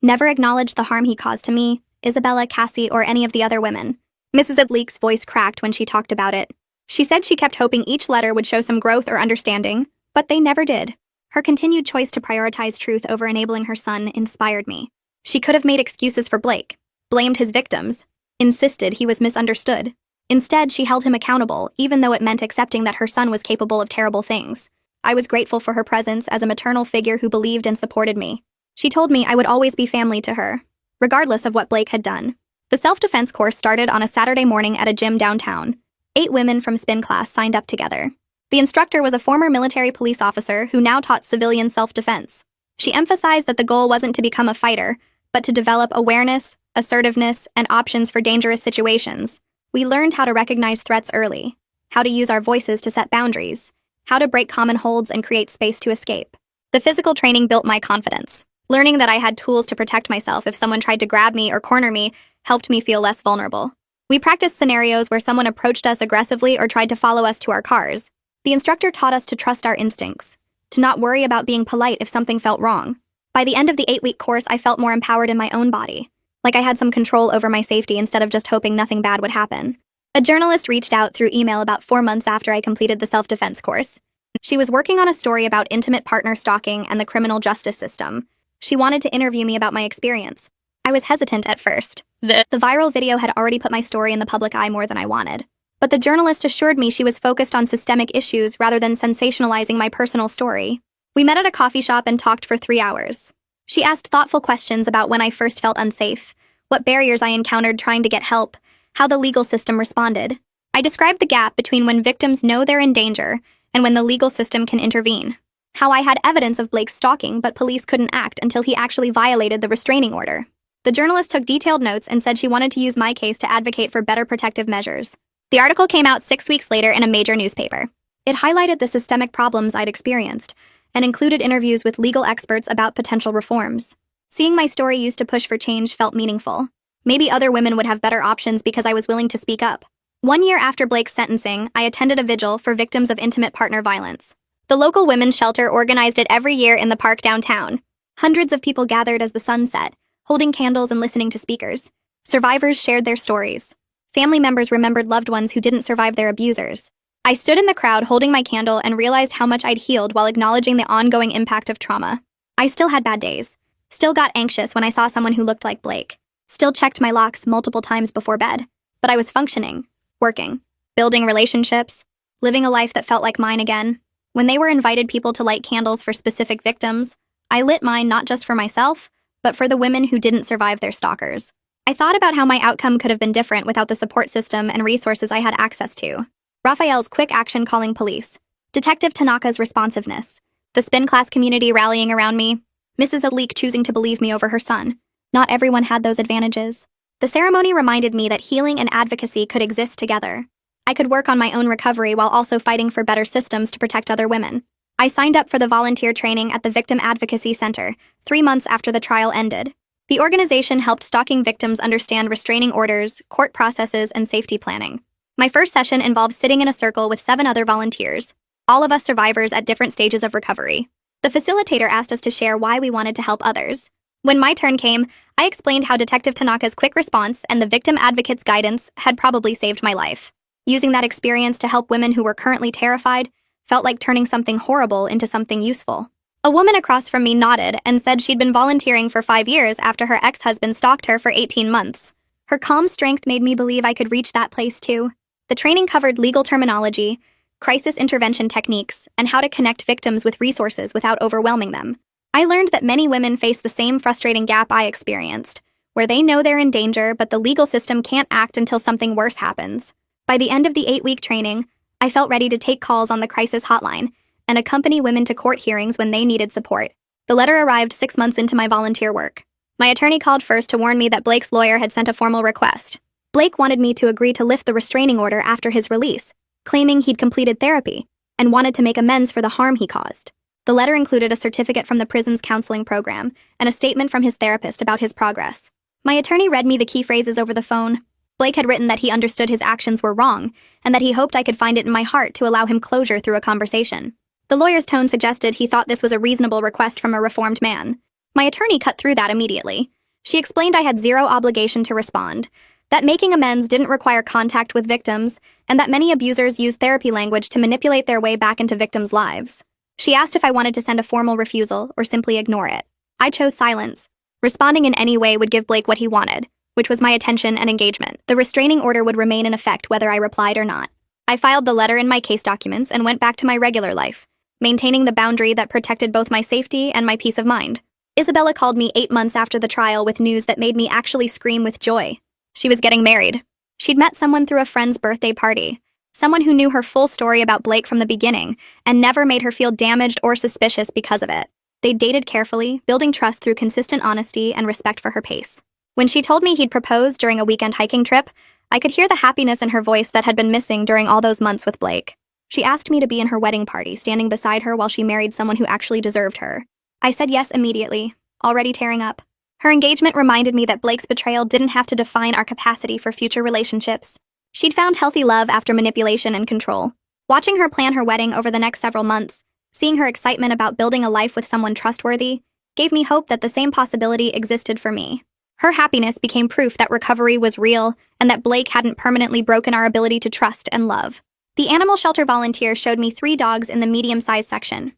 Never acknowledged the harm he caused to me, Isabella, Cassie, or any of the other women. Mrs. Adleek's voice cracked when she talked about it. She said she kept hoping each letter would show some growth or understanding, but they never did. Her continued choice to prioritize truth over enabling her son inspired me. She could have made excuses for Blake, blamed his victims, insisted he was misunderstood. Instead, she held him accountable, even though it meant accepting that her son was capable of terrible things. I was grateful for her presence as a maternal figure who believed and supported me. She told me I would always be family to her, regardless of what Blake had done. The self-defense course started on a Saturday morning at a gym downtown. 8 women from spin class signed up together. The instructor was a former military police officer who now taught civilian self-defense. She emphasized that the goal wasn't to become a fighter, but to develop awareness, assertiveness, and options for dangerous situations. We learned how to recognize threats early, how to use our voices to set boundaries, how to break common holds and create space to escape. The physical training built my confidence. Learning that I had tools to protect myself if someone tried to grab me or corner me helped me feel less vulnerable. We practiced scenarios where someone approached us aggressively or tried to follow us to our cars. The instructor taught us to trust our instincts, to not worry about being polite if something felt wrong. By the end of the 8-week course, I felt more empowered in my own body, like I had some control over my safety instead of just hoping nothing bad would happen. A journalist reached out through email about 4 months after I completed the self-defense course. She was working on a story about intimate partner stalking and the criminal justice system. She wanted to interview me about my experience. I was hesitant at first. The viral video had already put my story in the public eye more than I wanted. But the journalist assured me she was focused on systemic issues rather than sensationalizing my personal story. We met at a coffee shop and talked for 3 hours. She asked thoughtful questions about when I first felt unsafe, what barriers I encountered trying to get help, how the legal system responded. I described the gap between when victims know they're in danger and when the legal system can intervene. How I had evidence of Blake's stalking, but police couldn't act until he actually violated the restraining order. The journalist took detailed notes and said she wanted to use my case to advocate for better protective measures. The article came out 6 weeks later in a major newspaper. It highlighted the systemic problems I'd experienced and included interviews with legal experts about potential reforms. Seeing my story used to push for change felt meaningful. Maybe other women would have better options because I was willing to speak up. 1 year after Blake's sentencing, I attended a vigil for victims of intimate partner violence. The local women's shelter organized it every year in the park downtown. Hundreds of people gathered as the sun set, holding candles and listening to speakers. Survivors shared their stories. Family members remembered loved ones who didn't survive their abusers. I stood in the crowd holding my candle and realized how much I'd healed while acknowledging the ongoing impact of trauma. I still had bad days. Still got anxious when I saw someone who looked like Blake. Still checked my locks multiple times before bed. But I was functioning, working, building relationships, living a life that felt like mine again. When they were invited people to light candles for specific victims, I lit mine not just for myself, but for the women who didn't survive their stalkers. I thought about how my outcome could have been different without the support system and resources I had access to. Raphael's quick action calling police, Detective Tanaka's responsiveness, the spin class community rallying around me, Mrs. Alik choosing to believe me over her son. Not everyone had those advantages. The ceremony reminded me that healing and advocacy could exist together. I could work on my own recovery while also fighting for better systems to protect other women. I signed up for the volunteer training at the Victim Advocacy Center 3 months after the trial ended. The organization helped stalking victims understand restraining orders, court processes, and safety planning. My first session involved sitting in a circle with 7 other volunteers, all of us survivors at different stages of recovery. The facilitator asked us to share why we wanted to help others. When my turn came, I explained how Detective Tanaka's quick response and the victim advocate's guidance had probably saved my life. Using that experience to help women who were currently terrified felt like turning something horrible into something useful. A woman across from me nodded and said she'd been volunteering for 5 years after her ex-husband stalked her for 18 months. Her calm strength made me believe I could reach that place too. The training covered legal terminology, crisis intervention techniques, and how to connect victims with resources without overwhelming them. I learned that many women face the same frustrating gap I experienced, where they know they're in danger but the legal system can't act until something worse happens. By the end of the 8-week training, I felt ready to take calls on the crisis hotline and accompany women to court hearings when they needed support. The letter arrived 6 months into my volunteer work. My attorney called first to warn me that Blake's lawyer had sent a formal request. Blake wanted me to agree to lift the restraining order after his release, claiming he'd completed therapy and wanted to make amends for the harm he caused. The letter included a certificate from the prison's counseling program and a statement from his therapist about his progress. My attorney read me the key phrases over the phone. Blake had written that he understood his actions were wrong and that he hoped I could find it in my heart to allow him closure through a conversation. The lawyer's tone suggested he thought this was a reasonable request from a reformed man. My attorney cut through that immediately. She explained I had zero obligation to respond, that making amends didn't require contact with victims, and that many abusers use therapy language to manipulate their way back into victims' lives. She asked if I wanted to send a formal refusal or simply ignore it. I chose silence. Responding in any way would give Blake what he wanted, which was my attention and engagement. The restraining order would remain in effect whether I replied or not. I filed the letter in my case documents and went back to my regular life, maintaining the boundary that protected both my safety and my peace of mind. Isabella called me 8 months after the trial with news that made me actually scream with joy. She was getting married. She'd met someone through a friend's birthday party, someone who knew her full story about Blake from the beginning and never made her feel damaged or suspicious because of it. They dated carefully, building trust through consistent honesty and respect for her pace. When she told me he'd proposed during a weekend hiking trip, I could hear the happiness in her voice that had been missing during all those months with Blake. She asked me to be in her wedding party, standing beside her while she married someone who actually deserved her. I said yes immediately, already tearing up. Her engagement reminded me that Blake's betrayal didn't have to define our capacity for future relationships. She'd found healthy love after manipulation and control. Watching her plan her wedding over the next several months, seeing her excitement about building a life with someone trustworthy, gave me hope that the same possibility existed for me. Her happiness became proof that recovery was real and that Blake hadn't permanently broken our ability to trust and love. The animal shelter volunteer showed me 3 dogs in the medium-sized section.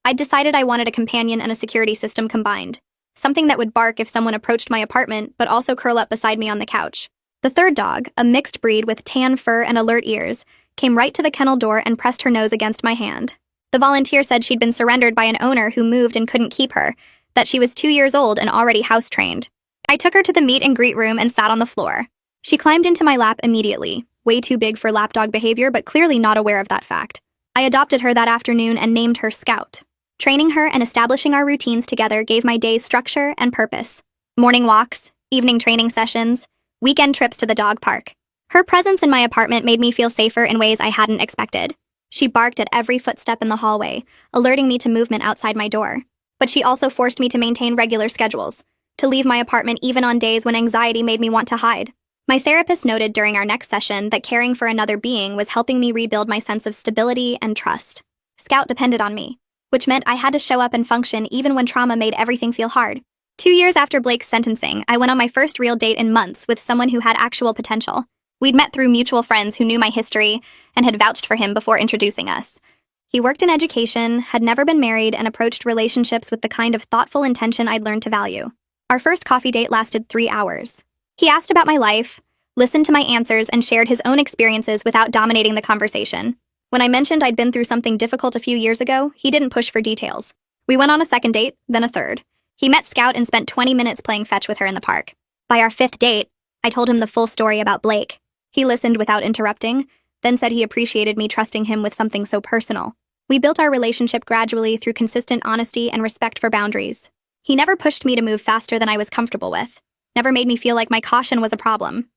I'd decided I wanted a companion and a security system combined, something that would bark if someone approached my apartment but also curl up beside me on the couch. The third dog, a mixed breed with tan fur and alert ears, came right to the kennel door and pressed her nose against my hand. The volunteer said she'd been surrendered by an owner who moved and couldn't keep her, that she was 2 years old and already house-trained. I took her to the meet and greet room and sat on the floor. She climbed into my lap immediately, way too big for lapdog behavior but clearly not aware of that fact. I adopted her that afternoon and named her Scout. Training her and establishing our routines together gave my days structure and purpose. Morning walks, evening training sessions, weekend trips to the dog park. Her presence in my apartment made me feel safer in ways I hadn't expected. She barked at every footstep in the hallway, alerting me to movement outside my door. But she also forced me to maintain regular schedules, to leave my apartment even on days when anxiety made me want to hide. My therapist noted during our next session that caring for another being was helping me rebuild my sense of stability and trust. Scout depended on me, which meant I had to show up and function even when trauma made everything feel hard. 2 years after Blake's sentencing, I went on my first real date in months with someone who had actual potential. We'd met through mutual friends who knew my history and had vouched for him before introducing us. He worked in education, had never been married, and approached relationships with the kind of thoughtful intention I'd learned to value. Our first coffee date lasted 3 hours. He asked about my life, listened to my answers, and shared his own experiences without dominating the conversation. When I mentioned I'd been through something difficult a few years ago, he didn't push for details. We went on a second date, then a third. He met Scout and spent 20 minutes playing fetch with her in the park. By our 5th date, I told him the full story about Blake. He listened without interrupting, then said he appreciated me trusting him with something so personal. We built our relationship gradually through consistent honesty and respect for boundaries. He never pushed me to move faster than I was comfortable with, never made me feel like my caution was a problem.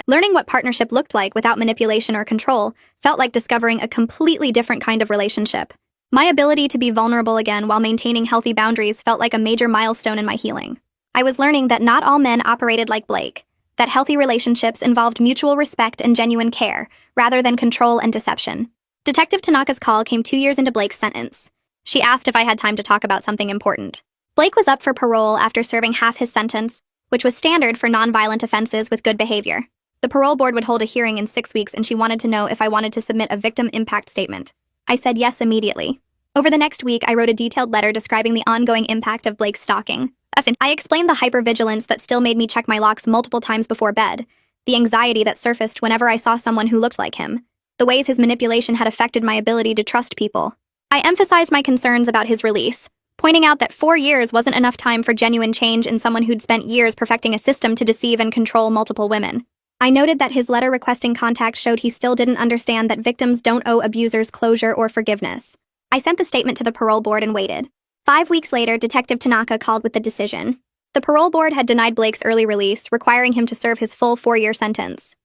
Learning what partnership looked like without manipulation or control felt like discovering a completely different kind of relationship. My ability to be vulnerable again while maintaining healthy boundaries felt like a major milestone in my healing. I was learning that not all men operated like Blake, that healthy relationships involved mutual respect and genuine care, rather than control and deception. Detective Tanaka's call came 2 years into Blake's sentence. She asked if I had time to talk about something important. Blake was up for parole after serving half his sentence, which was standard for nonviolent offenses with good behavior. The parole board would hold a hearing in 6 weeks, and she wanted to know if I wanted to submit a victim impact statement. I said yes immediately. Over the next week, I wrote a detailed letter describing the ongoing impact of Blake's stalking. I explained the hypervigilance that still made me check my locks multiple times before bed, the anxiety that surfaced whenever I saw someone who looked like him, the ways his manipulation had affected my ability to trust people. I emphasized my concerns about his release, pointing out that 4 years wasn't enough time for genuine change in someone who'd spent years perfecting a system to deceive and control multiple women. I noted that his letter requesting contact showed he still didn't understand that victims don't owe abusers closure or forgiveness. I sent the statement to the parole board and waited. 5 weeks later, Detective Tanaka called with the decision. The parole board had denied Blake's early release, requiring him to serve his full 4-year sentence.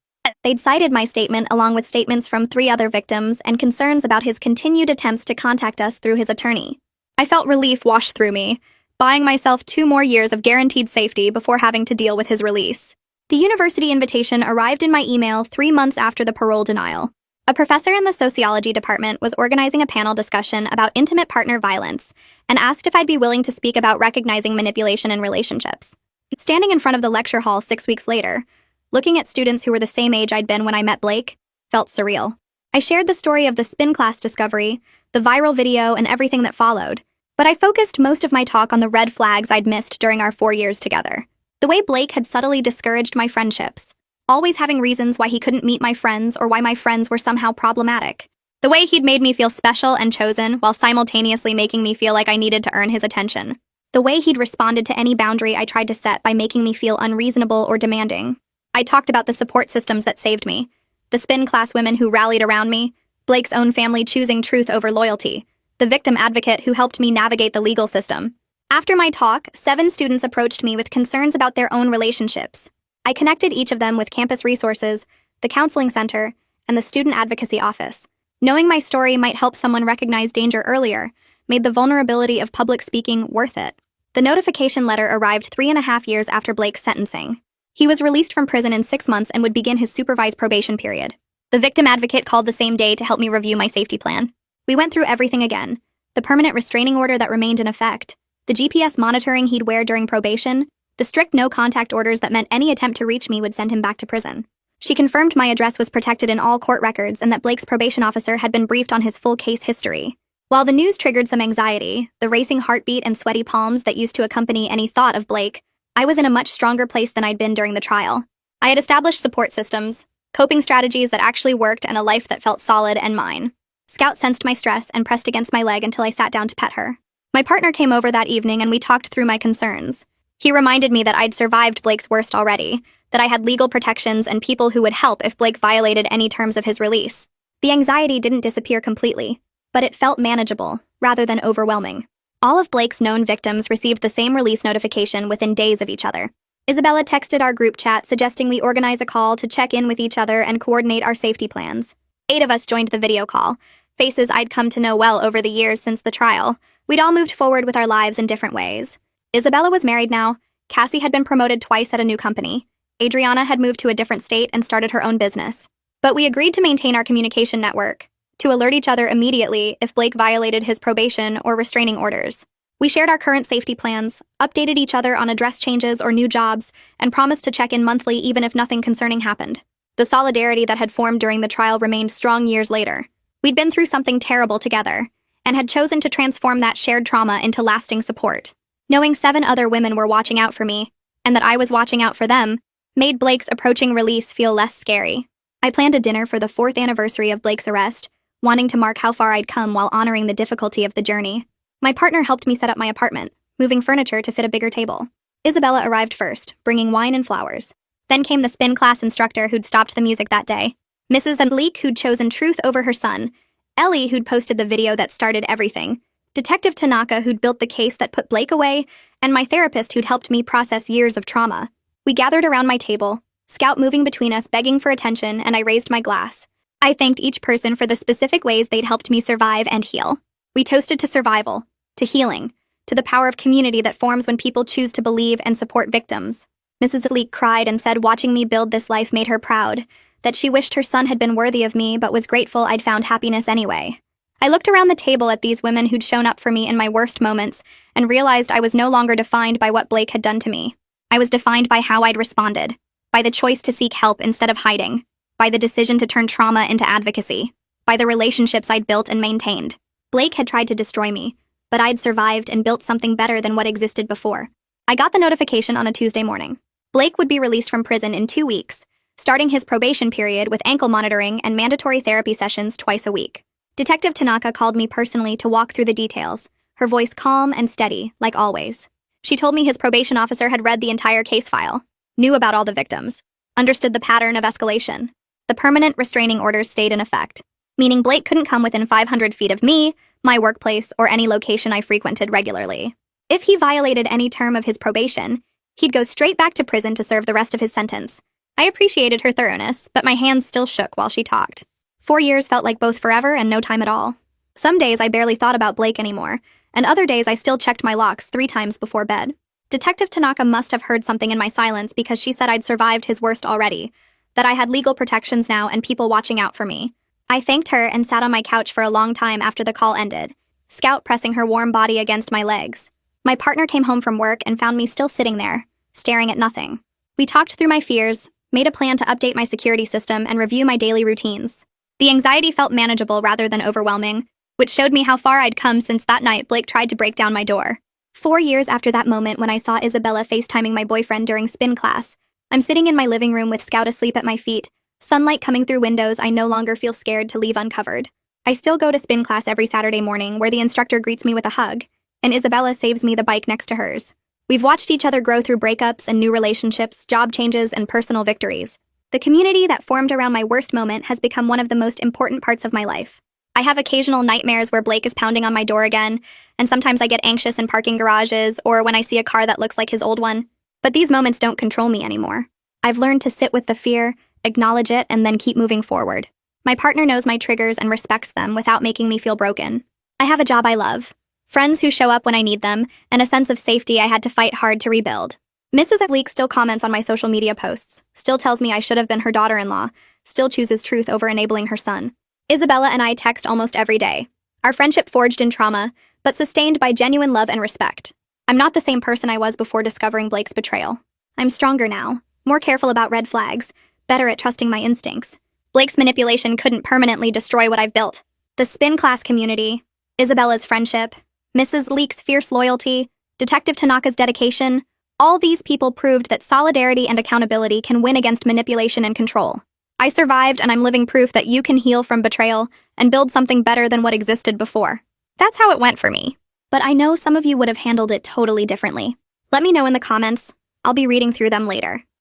They'd cited my statement along with statements from 3 other victims and concerns about his continued attempts to contact us through his attorney. I felt relief wash through me, buying myself 2 more years of guaranteed safety before having to deal with his release. The university invitation arrived in my email 3 months after the parole denial. A professor in the sociology department was organizing a panel discussion about intimate partner violence and asked if I'd be willing to speak about recognizing manipulation in relationships. Standing in front of the lecture hall 6 weeks later, looking at students who were the same age I'd been when I met Blake, felt surreal. I shared the story of the spin class discovery, the viral video, and everything that followed, but I focused most of my talk on the red flags I'd missed during our 4 years together. The way Blake had subtly discouraged my friendships, always having reasons why he couldn't meet my friends or why my friends were somehow problematic. The way he'd made me feel special and chosen while simultaneously making me feel like I needed to earn his attention. The way he'd responded to any boundary I tried to set by making me feel unreasonable or demanding. I talked about the support systems that saved me, the spin class women who rallied around me, Blake's own family choosing truth over loyalty, the victim advocate who helped me navigate the legal system. After my talk, 7 students approached me with concerns about their own relationships. I connected each of them with campus resources, the counseling center, and the student advocacy office. Knowing my story might help someone recognize danger earlier made the vulnerability of public speaking worth it. The notification letter arrived 3.5 years after Blake's sentencing. He was released from prison in 6 months and would begin his supervised probation period. The victim advocate called the same day to help me review my safety plan. We went through everything again: the permanent restraining order that remained in effect, the GPS monitoring he'd wear during probation, the strict no-contact orders that meant any attempt to reach me would send him back to prison. She confirmed my address was protected in all court records and that Blake's probation officer had been briefed on his full case history. While the news triggered some anxiety, the racing heartbeat and sweaty palms that used to accompany any thought of Blake, I was in a much stronger place than I'd been during the trial. I had established support systems, coping strategies that actually worked, and a life that felt solid and mine. Scout sensed my stress and pressed against my leg until I sat down to pet her. My partner came over that evening and we talked through my concerns. He reminded me that I'd survived Blake's worst already, that I had legal protections and people who would help if Blake violated any terms of his release. The anxiety didn't disappear completely, but it felt manageable, rather than overwhelming. All of Blake's known victims received the same release notification within days of each other. Isabella texted our group chat suggesting we organize a call to check in with each other and coordinate our safety plans. 8 of us joined the video call, faces I'd come to know well over the years since the trial. We'd all moved forward with our lives in different ways. Isabella was married now, Cassie had been promoted twice at a new company, Adriana had moved to a different state and started her own business. But we agreed to maintain our communication network, to alert each other immediately if Blake violated his probation or restraining orders. We shared our current safety plans, updated each other on address changes or new jobs, and promised to check in monthly even if nothing concerning happened. The solidarity that had formed during the trial remained strong years later. We'd been through something terrible together, and had chosen to transform that shared trauma into lasting support. Knowing 7 other women were watching out for me, and that I was watching out for them, made Blake's approaching release feel less scary. I planned a dinner for the 4th anniversary of Blake's arrest, wanting to mark how far I'd come while honoring the difficulty of the journey. My partner helped me set up my apartment, moving furniture to fit a bigger table. Isabella arrived first, bringing wine and flowers. Then came the spin class instructor who'd stopped the music that day, Mrs. Leek who'd chosen truth over her son, Ellie who'd posted the video that started everything, Detective Tanaka who'd built the case that put Blake away, and my therapist who'd helped me process years of trauma. We gathered around my table, Scout moving between us begging for attention, and I raised my glass. I thanked each person for the specific ways they'd helped me survive and heal. We toasted to survival, to healing, to the power of community that forms when people choose to believe and support victims. Mrs. Leek cried and said watching me build this life made her proud, that she wished her son had been worthy of me but was grateful I'd found happiness anyway. I looked around the table at these women who'd shown up for me in my worst moments and realized I was no longer defined by what Blake had done to me. I was defined by how I'd responded, by the choice to seek help instead of hiding, by the decision to turn trauma into advocacy, by the relationships I'd built and maintained. Blake had tried to destroy me, but I'd survived and built something better than what existed before. I got the notification on a Tuesday morning. Blake would be released from prison in 2 weeks, starting his probation period with ankle monitoring and mandatory therapy sessions twice a week. Detective Tanaka called me personally to walk through the details, her voice calm and steady, like always. She told me his probation officer had read the entire case file, knew about all the victims, understood the pattern of escalation. The permanent restraining orders stayed in effect, meaning Blake couldn't come within 500 feet of me, my workplace, or any location I frequented regularly. If he violated any term of his probation, he'd go straight back to prison to serve the rest of his sentence. I appreciated her thoroughness, but my hands still shook while she talked. 4 years felt like both forever and no time at all. Some days I barely thought about Blake anymore, and other days I still checked my locks 3 times before bed. Detective Tanaka must have heard something in my silence because she said I'd survived his worst already, that I had legal protections now and people watching out for me. I thanked her and sat on my couch for a long time after the call ended, Scout pressing her warm body against my legs. My partner came home from work and found me still sitting there, staring at nothing. We talked through my fears, made a plan to update my security system and review my daily routines. The anxiety felt manageable rather than overwhelming, which showed me how far I'd come since that night Blake tried to break down my door. 4 years after that moment when I saw Isabella FaceTiming my boyfriend during spin class, I'm sitting in my living room with Scout asleep at my feet, sunlight coming through windows I no longer feel scared to leave uncovered. I still go to spin class every Saturday morning where the instructor greets me with a hug, and Isabella saves me the bike next to hers. We've watched each other grow through breakups and new relationships, job changes, and personal victories. The community that formed around my worst moment has become one of the most important parts of my life. I have occasional nightmares where Blake is pounding on my door again, and sometimes I get anxious in parking garages or when I see a car that looks like his old one. But these moments don't control me anymore. I've learned to sit with the fear, acknowledge it, and then keep moving forward. My partner knows my triggers and respects them without making me feel broken. I have a job I love, friends who show up when I need them, and a sense of safety I had to fight hard to rebuild. Mrs. Leek still comments on my social media posts, still tells me I should have been her daughter-in-law, still chooses truth over enabling her son. Isabella and I text almost every day. Our friendship forged in trauma, but sustained by genuine love and respect. I'm not the same person I was before discovering Blake's betrayal. I'm stronger now, more careful about red flags, better at trusting my instincts. Blake's manipulation couldn't permanently destroy what I've built. The spin class community, Isabella's friendship, Mrs. Leek's fierce loyalty, Detective Tanaka's dedication, all these people proved that solidarity and accountability can win against manipulation and control. I survived, and I'm living proof that you can heal from betrayal and build something better than what existed before. That's how it went for me. But I know some of you would have handled it totally differently. Let me know in the comments. I'll be reading through them later.